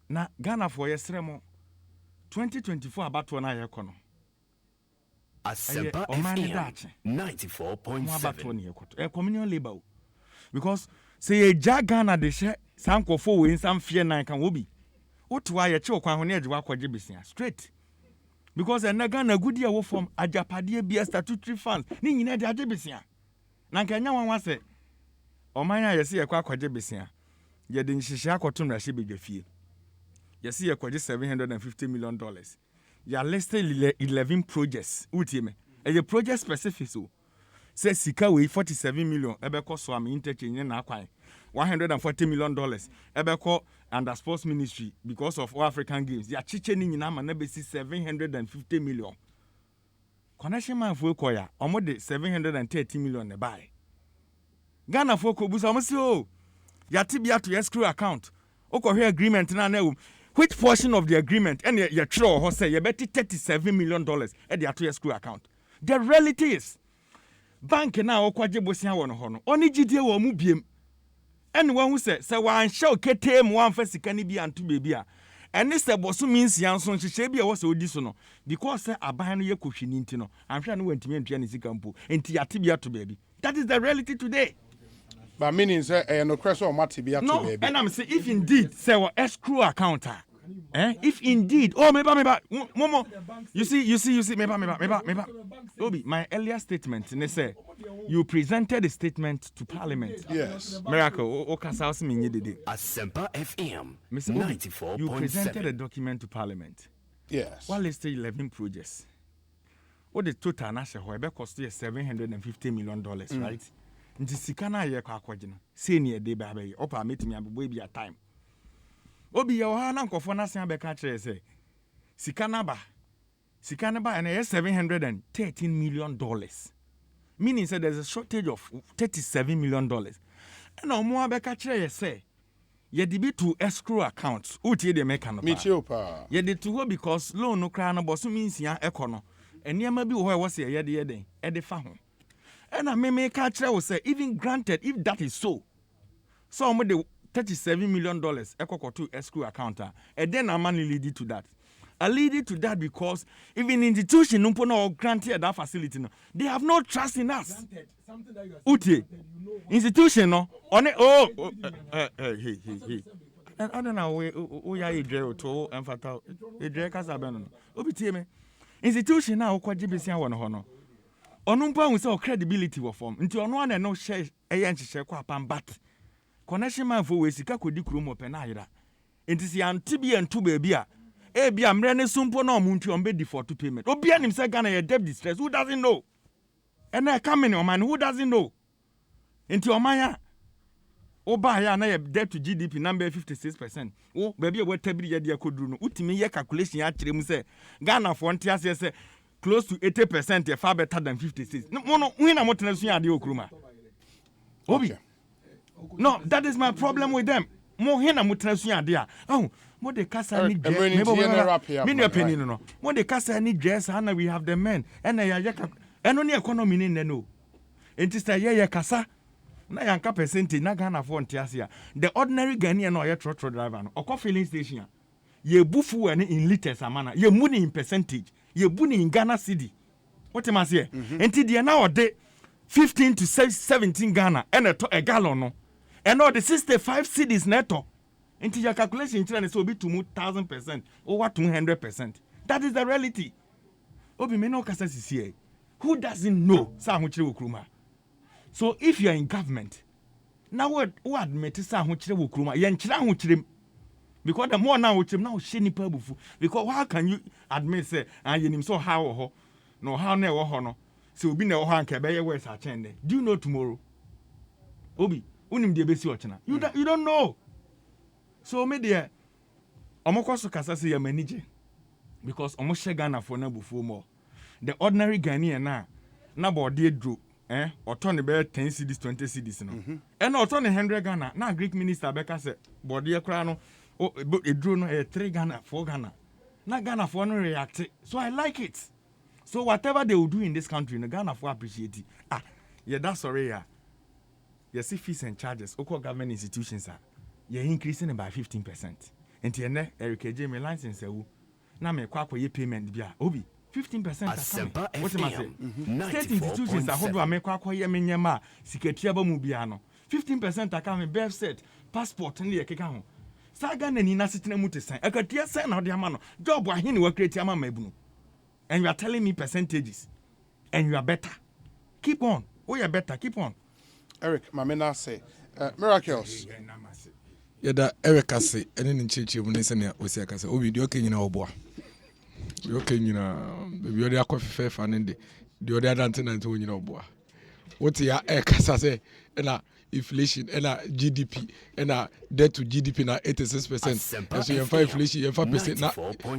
Na Ghana for yesremo 2024 about to na ye kono. Asempa FM 94.7. Communal labor. Because say a Ghana de she sankofo we some fear nine can wobi. Otwa ye che okwan ho na ejiwa kwaje besia straight. Because a Ghana good year from ajapade bia statutory funds ni nyina de aje besia. Na nkanya wan say omanya ye se ye kwa kwaje besia. Ye de nhihia akoto mrahye bedwafie. Ye se ye kwaje $750 million. Ya listed 11 projects. Utime. A project specific so. Say sika we 47 million. Ebeko so am interchange na akwan. $140 million. Ebeko under sports ministry because of all African games. Ya chiche ni nyina ma na besi 750 million. Connection man for koya. Omo de 730 million ne buy. Ghana for ko busa omo si o. Ya tibia to escrow account. Okohwe agreement na na which portion of the agreement and your true or say you bet $37 million at the atu escrow account. The reality is bank now okwaje bosia won ho no oni gidie wo mu biem anyone who say wan show ketem wan fa sika ni bi anto bebi a ene se boso means yanso nhyehyɛ bi a wo se odi so no because say aban no ye kohwini nti no anhwe no wantimi antua ne sika mpo enti yate bi ato bebi. That is the reality today. But meaning say no crash or mati bi ato bebi. No, and I'm say if indeed say what escrow account if indeed, meba, momo, you see, meba. Obi, my earlier statement, they say you presented a statement to Parliament. Yes. Miracle, Okasa minye dede. Asempa FM 94.7. You presented a document to Parliament. Yes. What listed 11 projects. What the total national however cost you $750 million, right? Nti sikana ye kwa kwagina. Say near day baby, opa meet me baby at time. Obi ya wa na nkofo na sen be ka kire say sika na ba and $713 million, meaning say there's a shortage of $37 million. And omo be ka kire say ye di bi to escrow account utie de make no pa ye di to ho because loan no kra no boso means ya ekono eniema bi wo was ye de e de fa ho. And I me ka kire wo say even granted if that is so omo de $37 million ekokoto escrow account and then a man lead to that. are leading to that because even institution no or granted that facility no, they have no trust in us. Uti institution no on it hey. And I don't know we are a to and fatal a dress no. Obi tie me. Institution now kwa GBC won ho no. Onu mpa hu say credibility wo form. Nti ono na no share nhye kwa pam but connection man for we sika kodi krom open na ayira. Nti si anti bi entu ba bia e bia mre ne sumpo na omuntu on be default payment. Obi anim say Ghana ye debt distress. Who doesn't know? And I come in man who doesn't know? Nti omanya oba ya na ye debt to GDP number 56%. Oh baby we tabiri ye de akoduru no. Utimi ye calculation ya kire mu say Ghana for ntia say close to 80% far better than 56. No, we na motena so ya de okruma. Obi. No, that is my problem with them. Mo he na motena so ya de a. Oh, mo de kasa ni no. Mo de kasa ni dress and we have the men. And ya eno ni economy ni no. Enti say ye kasa na yanka percentage na Ghana for ntia. The ordinary Ghanaian no ye trotro driver no. Okọ filling station. Ye bufu in liters amana. Ye money in percentage. Ye buni in Ghana city. What am I saying? Enti dia na ode 15 to 17 Ghana and a gallon no. And all the 65 cities neto. Enti your calculation in so be to move 1,000% over 200%. That is the reality. Obi me no kasa sisi. Who doesn't know sa hu kire wokruma? So if you are in government, now what admit sa hu kire wokruma? Ye nkira hu kire. Because the more now which now shiny purple. Because how can you admit say and you so how no how never honor so be no hand kebe where sa chende. Do you know tomorrow? Obi, unim de besi ochina. You don't know. So me there omokoso kasa say your manager because omo she Ghana for na bufu more. The ordinary Ghanaian na body dro or turn be 10 cedis 20 cedis no. And or turn 100 Ghana na Greek minister beka say body kra no. Oh, but a drone 3 Ghana, 4 Ghana. Not Ghana for no react. So I like it. So whatever they will do in this country, no Ghana for appreciate it. Ah, yeah, that's sorry. Yeah. You see fees and charges. Local government institutions are you're increasing it by 15%. And tiene Eric J. me license na me kwa ye payment bia. Obi 15% what am I saying? State institutions are hold me kwa ye me nyama siketia ba mu bia no. 15% aka me birth set, passport and ye keka ho. Saga na ni na sitina mu te san. Akatia san na de ama no. Job wa hini wa create ama mabunu. And you are telling me percentages. And you are better. Keep on. Oh, you are better. Keep on. Eric, mamena say, miracles. Yada Eric say, and in church, when they say, "Oh, you okay, you know, boy. You okay, you know, you are the coffee fair fan in the other antenna to you know, boy. What's your Eric say, and inflation, and GDP, and debt to GDP now 86%. And so you have inflation, you have 5% now.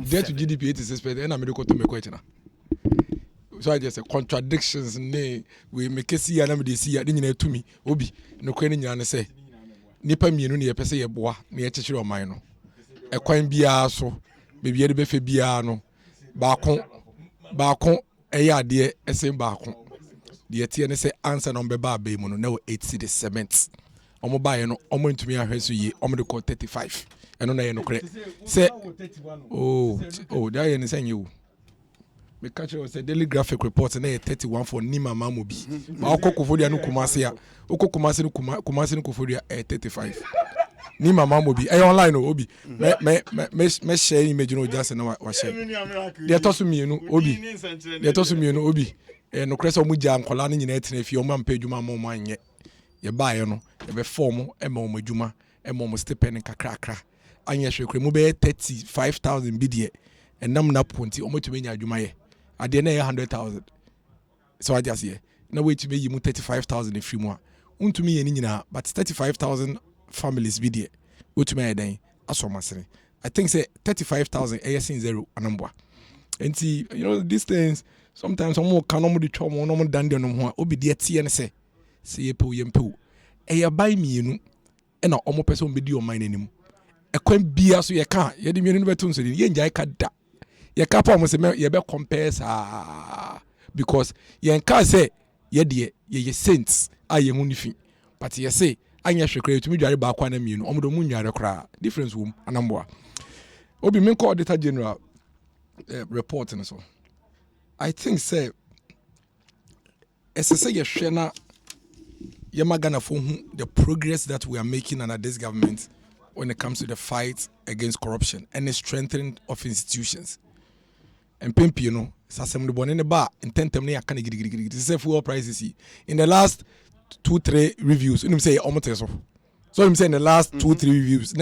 Debt to GDP 86%, and I'm going to make question. So I just say contradictions. Nay, we make a see and see ya didn't to me. Obi, no quening and say, Nipa me no near per se a bois near Cheshire Mino. A coin biaso, maybe a befe biano, Bacon, a yard dear, a same bacon. The TN say answer number bar bay mono no 8 city cements. Omo buy no omo to me a hesu ye, omo de call 35. And on no credit. Say, oh, that ain't saying you. Me catch you say daily graphic reports and 31 for Nima Mamobi. Ma oko kufodia no Kumasi oko Kumasi no kufodia 35. Nima Mamobi e online no obi. Me share image no just na wa share. They toss me no obi. They toss me no obi. No kresa mu ja nkola no nyina etena fi o ma mpa adwuma ma mo anye. Ye baaye no e be form e ma mo adwuma e ma mo stipend kakrakra. Anye hwekre mu be 35,000 bidie. Enam na ponti o mo tumi nya adwuma ye. Ade na 100,000. So I just here. Now wait to me you 35,000 in free more. Untumi ye ni nyina but 35,000 families be there. Utumi den asomasere. I think say 35,000 AS zero anambwa. And see, you know these things sometimes some more can no de twom no mo dan de no ho obi de tie ne say yepo yempo. E ya buy me nu e na omo person be di o mine anim. E kwan bia so ye ka ye de mienu betum so ye njai ka da. Ye kapa mo se ye be compare because ye nka say ye de ye saints aye hu nifi but ye say anya hwekra tumi dware ba kwa na mienu omo do mu nware kra difference wom anamboa obi men call auditor general report and so. I think say as I say Yeshena Yamagana for the progress that we are making under this government when it comes to the fight against corruption and the strengthening of institutions. And Pimp, you know, Sassam the one in the bar in 10 say fuel prices in the last 2-3 reviews. You know say almost so I'm saying the last 2-3 reviews.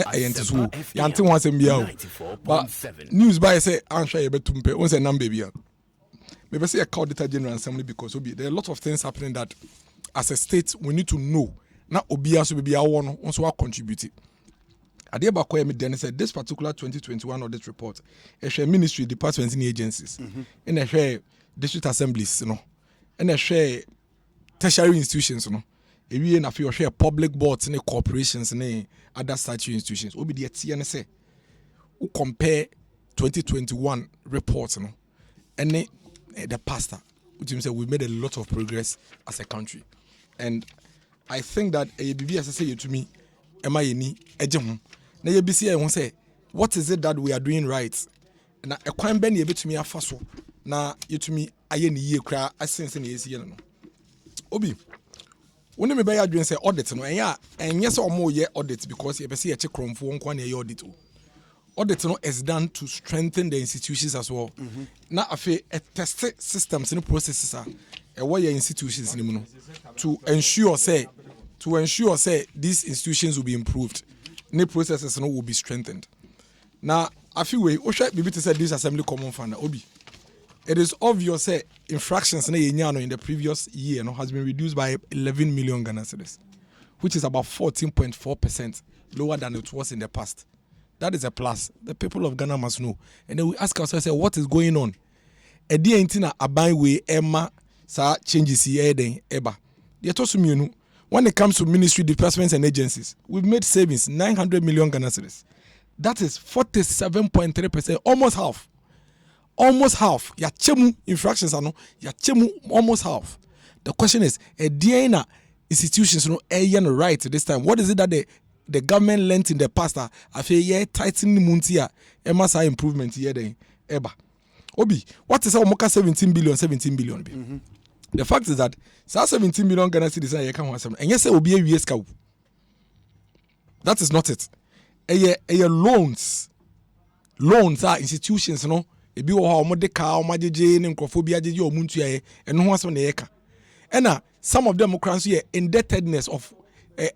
But news by say I'm sure you better tumpe. Once a number baby. Maybe say a Auditor General Assembly because there are a lot of things happening that as a state we need to know. Now Obia so be our one also contribute. Adia Bakoya Midden said this particular 2021 audit report, a share ministry, departments and agencies, and a share district assemblies, you know, and a share tertiary institutions, you know. If we in a few share public boards and corporations and other statutory institutions, will be the TNSA who compare 2021 reports, you know, and the pastor, which means we made a lot of progress as a country. And I think that ABB, as I say to me, am I any ejehun? Na ABC I won't say, what is it that we are doing right? Na a crime ben ye to me afaso. Na you to me aye ni ye kra asense na yesi no. Obi. When me buy adwin say audit no and yes or more ye audit because you be see a check kromfo nko na ye audit. Audit no is done to strengthen the institutions as well. Na afi a test systems and processes are what your institutions in to ensure say these institutions will be improved. New processes will be strengthened. Now, I feel we should be able to say this assembly common fund. Obi, it is obvious say infractions in the previous year has been reduced by 11 million Ghana cedis, which is about 14.4% lower than it was in the past. That is a plus. The people of Ghana must know. And then we ask ourselves, what is going on? A day intina abai we Emma sa changes here then eba. When it comes to ministry departments and agencies, we've made savings 900 million Ghana cedis. That is 47.3%, almost half. Almost half. Ya chemu infractions are no. Ya chemu almost half. The question is, a DNA institutions no right this time. What is it that the government learnt in the past? I feel yeah tightening muntia. Emma sa improvement here then eba. Obi, what is our moka 17 billion? The fact is that 17 million Ghana cedis are can one and yes, it will be a US cow. That is not it. Loans are institutions, you know. A be or Modeka or Maji and Crophobia or Muntia and no one's on the Eka. And some of them are currently indebtedness of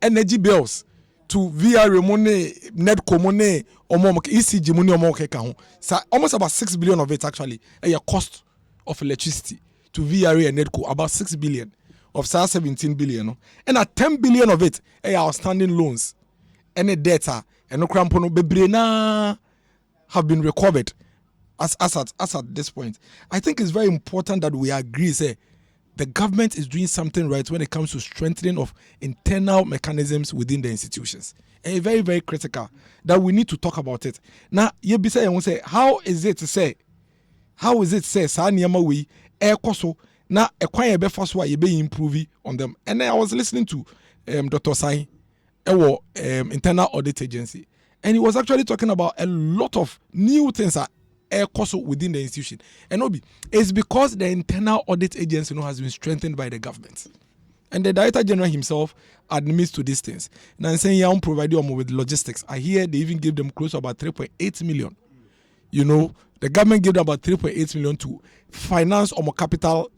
energy bills to VR money, Nedco money, or more ECG money or more. So almost about 6 billion of it actually a cost of electricity to VRA and Nedco, about 6 billion of 17 billion. And 10 billion of it are outstanding loans. Any data and no crampono bebrena have been recovered as at this point. I think it's very important that we agree, say, the government is doing something right when it comes to strengthening of internal mechanisms within the institutions. And very, very critical that we need to talk about it. Now, you be saying, how is it say, sa niyama we ekoso na ekwan ye be faso a ye be improve on them. And then I was listening to Dr. Sai internal audit agency, and he was actually talking about a lot of new things that also within the institution. And Obi, it's because the internal audit agency has been strengthened by the government. And the Director General himself admits to these things. And I'm saying, yeah, I'm providing them with logistics. I hear they even give them close to about 3.8 million. You know, the government gave them about 3.8 million to finance or more capital,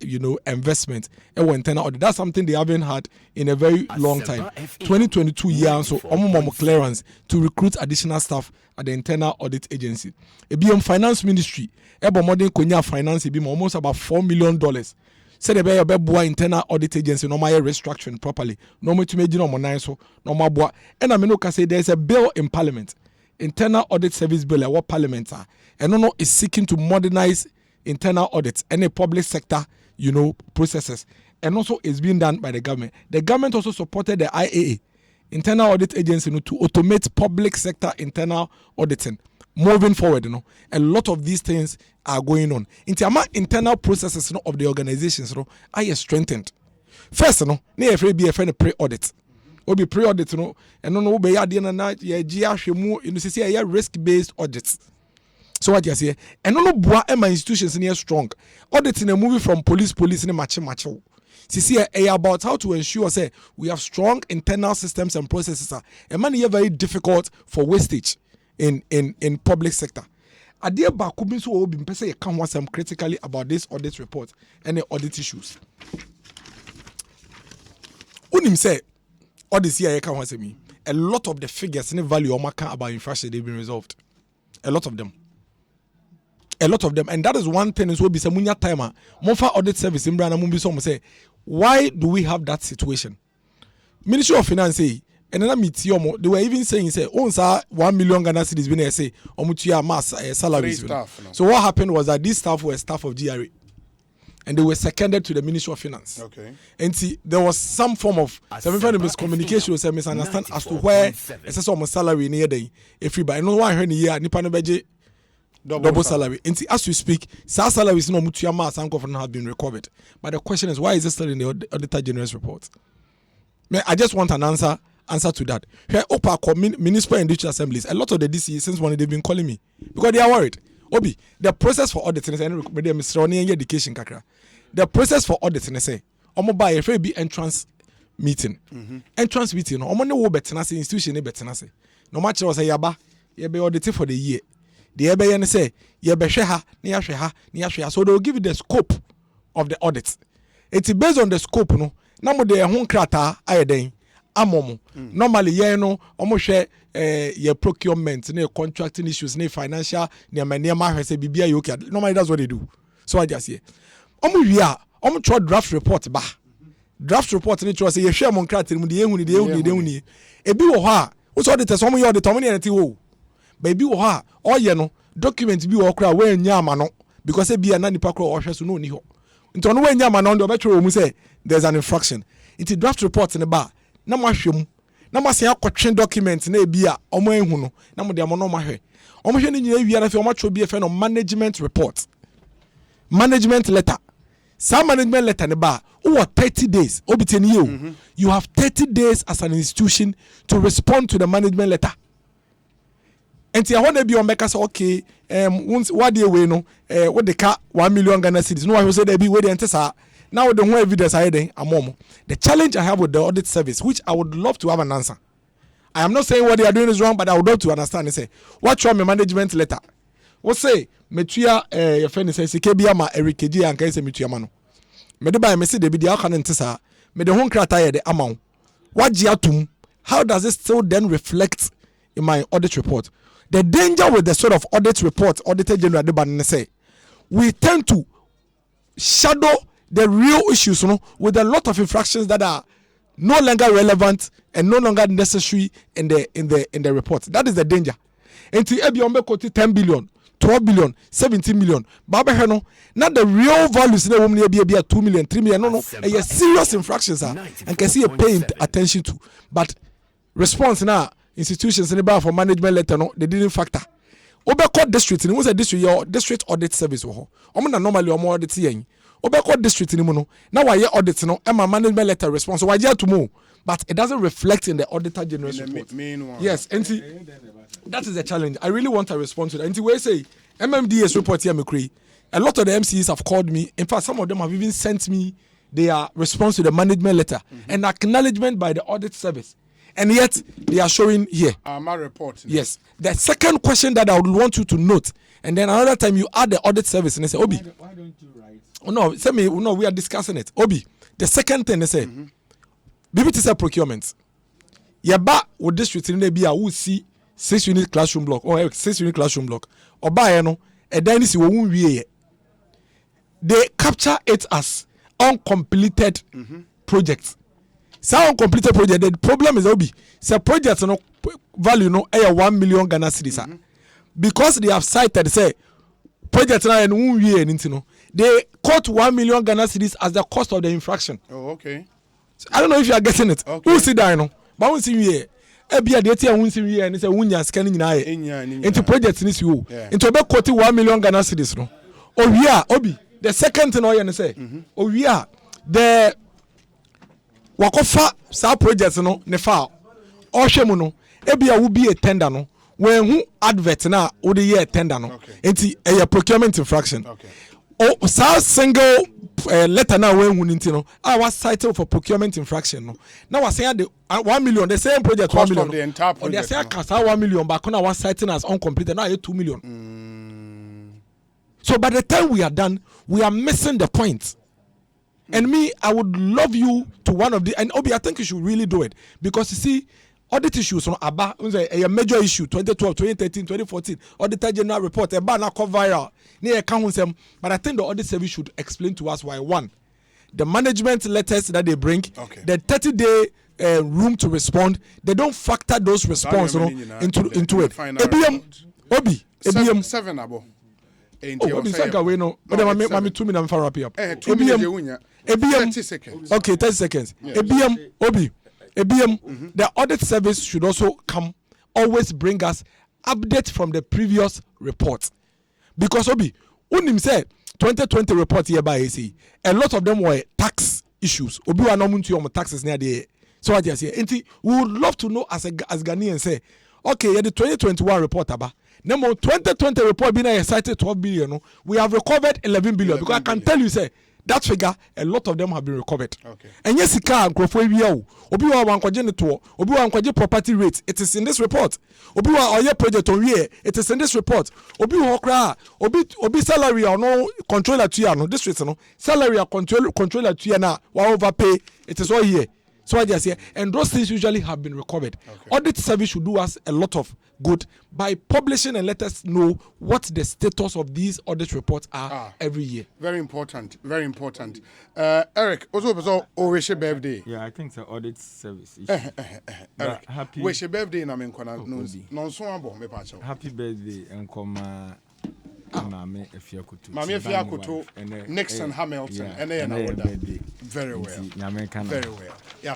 investment and internal audit. That's something they haven't had in a very long time. 2022 year, so more clearance to recruit additional staff at the internal audit agency. A BM finance ministry, modern Konya finance, it be almost about $4 million. Say the be internal audit agency, no my restructuring properly. No more to make no more so no more boy. And I mean, say there's a bill in Parliament, internal audit service bill, what Parliament are, and no is seeking to modernize internal audits and a public sector, processes. And also it's being done by the government. The government also supported the IAA, internal audit agency, to automate public sector internal auditing. Moving forward, a lot of these things are going on. Internal processes of the organizations are strengthened. First, near be a friend pre-audit. Will be pre-audit, and no be at the end of the night, risk-based audits. So what you say? And no boa my institutions near strong. Auditing a movie from police in a match. See about how to ensure say we have strong internal systems and processes. And money very difficult for wastage in public sector. Adia ba could be so open person you can want some critically about this audit report and the audit issues. Unim say audit here can want me. A lot of the figures and the value of market about infrastructure they've been resolved. A lot of them. And that is one thing is will be some munya timer. Monfa audit service in Brana Mumbi some say, why do we have that situation? Ministry of Finance say, and then meet they were even saying say, oh sir, 1 million Ghana cedis been say, omutia mass salaries. So what happened was that these staff were staff of GRA. And they were seconded to the Ministry of Finance. Okay. And see, there was some form of miscommunication or misunderstanding as to where it's a salary near the everybody. No one heard year nipa no beje double salary. And see, as we speak, salaries no mutual mass and government have been recovered. But the question is, why is it still in the Auditor General's report? I just want an answer to that. Here, OPA municipal and district assemblies, a lot of the DC since when they've been calling me because they are worried. Obi, the process for auditing is education kakra. The process for auditing is say, omo buy a be entrance meeting. Entrance meeting, omo ne wo betena say institution ne betena say. No matter what say yaba, ye be audited for the year. The ebe ye say ye be hwe ha, ne hwe ha. So they will give you the scope of the audit. It's based on the scope no. Na mo de ho krata ayeden amomo. Normally ye no omo hwe your procurement, contracting issues, financial, normally that's what they do. So I just say, try draft report ba. Draft report ni say you share mon crat mu de ehuni. Ebi wo ha, wo so de te so mo yo de to mo ne wo. Ba ebi wo ha, oye no document bi wo kra we nya ama no because ebi na nipa kra wo hwe so no ni ho. Nti ono we nya ama no de obetwe mu say there's an infraction. It's draft report ni ba na mo ahwe mu. Na mase akotwe document na ebia omo ehu no na mo de mo no mahwe omo hwe ni nyina ewia na fe omo tro bi e fe no management report, management letter. Some management letter ne ba o 30 days obiteni you. You have 30 days as an institution to respond to the management letter. And I want to be on make us okay what dey we no what the car 1 million Ghana cedis no I say there be we dey enter sir. Now the whole evidence I then the challenge I have with the audit service, which I would love to have an answer. I am not saying what they are doing is wrong, but I would love to understand. They say, what's wrong with management letter? What say, Metuya, your friend says, Kebiama, Eric Keji, and Kaisa Metuyamano. Medeba, Messi, the Bidia Canantessa, made the home criteria the amount. What Giatum, how does it still then reflect in my audit report? The danger with the sort of audit report, Auditor General Deban say, we tend to shadow the real issues, with a lot of infractions that are no longer relevant and no longer necessary in the report. That is the danger. Until Ebiombe quoted 10 billion, 12 billion, 17 million. Baba Heno, not the real values in the woman be 2 million, 3 million. No. Serious infractions are and can see a paying attention to. But response now, institutions in the bar for management letter, no, they didn't factor. Obeko district, and it was a district, your district audit service. Normally or more audit yen. Obeko district ni muno. Now why audit no? Emma management letter response. So why to move? But it doesn't reflect in the Auditor General's report. Yes, and see, that is the challenge. I really want a response to that. And see, we say MMDS report here, McCree. A lot of the MCs have called me. In fact, some of them have even sent me their response to the management letter and acknowledgement by the audit service. And yet they are showing here. My report. Yes. The second question that I would want you to note, and then another time you add the audit service and they say, Obi. Why don't you write? Oh no, say me. No, we are discussing it. Obi. The second thing they say, BBT say procurement. Yaba with district in the BIA who see 6-unit classroom block or 6-unit classroom block. Or by no, a dynasty won't be. They capture it as uncompleted projects. So uncompleted project. The problem is Obi. Say projects no value no 1 million Ghana cedis. Because they have cited say project na and won't be anything. They quote 1 million Ghana cedis as the cost of the infraction. Oh, okay. So I don't know if you are getting it. Okay. Who see that no? But who see here? Ebia de tia who see here and say wunya scanning na ye. Into project ni you. Into be quote 1 million Ghana cedis no. Obi. The second thing I say. The wakofa sa project no ne fa. Ohwe mu no ebia wo bi a tender no. when who advert na wo the year tender no enti a procurement infraction oh single letter now when who nti no I was cited for procurement infraction no now was saying the 1 million the same project cost 1 million of the entire project or they say kasa 1 million but now was citing as uncompleted now 2 million. So by the time we are done we are missing the point. And me, I would love you to one of the, and Obi, I think you should really do it because you see, audit issues on a major issue 2012, 2013, 2014, Auditor General report, a banner cover viral, near accounts. But I think the audit service should explain to us why one, the management letters that they bring, the 30-day room to respond, they don't factor those response into it. Obi, 7 abo. Oh, we no. But I'm 2 minutes wrap up. 2 minutes. 30 seconds. Okay, 30 seconds. Yes. ABM, the audit service should also always bring us updates from the previous report. Because Obi, unim say 2020 report here by AC, a lot of them were tax issues. Obi wa no muntu your taxes near the. So I just say, we would love to know as Ghanaian say, okay, the 2021 report aba. Number 2020 report being cited 12 billion. We have recovered 11 billion because I can tell you say that figure a lot of them have been recovered. Okay. And yes, Obi wa property rates. It is in this report. Obi wa oye project on here. It is in this report. Obi salary or no controller to no this no salary or controller to na wa overpay. It is all here. So I just say, and those things usually have been recovered. Okay. Audit service should do us a lot of good by publishing and let us know what the status of these audit reports are every year. Very important, very important. Eric, also wish your birthday. Yeah, I think the audit service. Eric, happy wish your birthday na me kona no so abo me pa happy birthday and come Mami Efiakutu, Nixon Hamilton, and then very well. Very well. Yeah.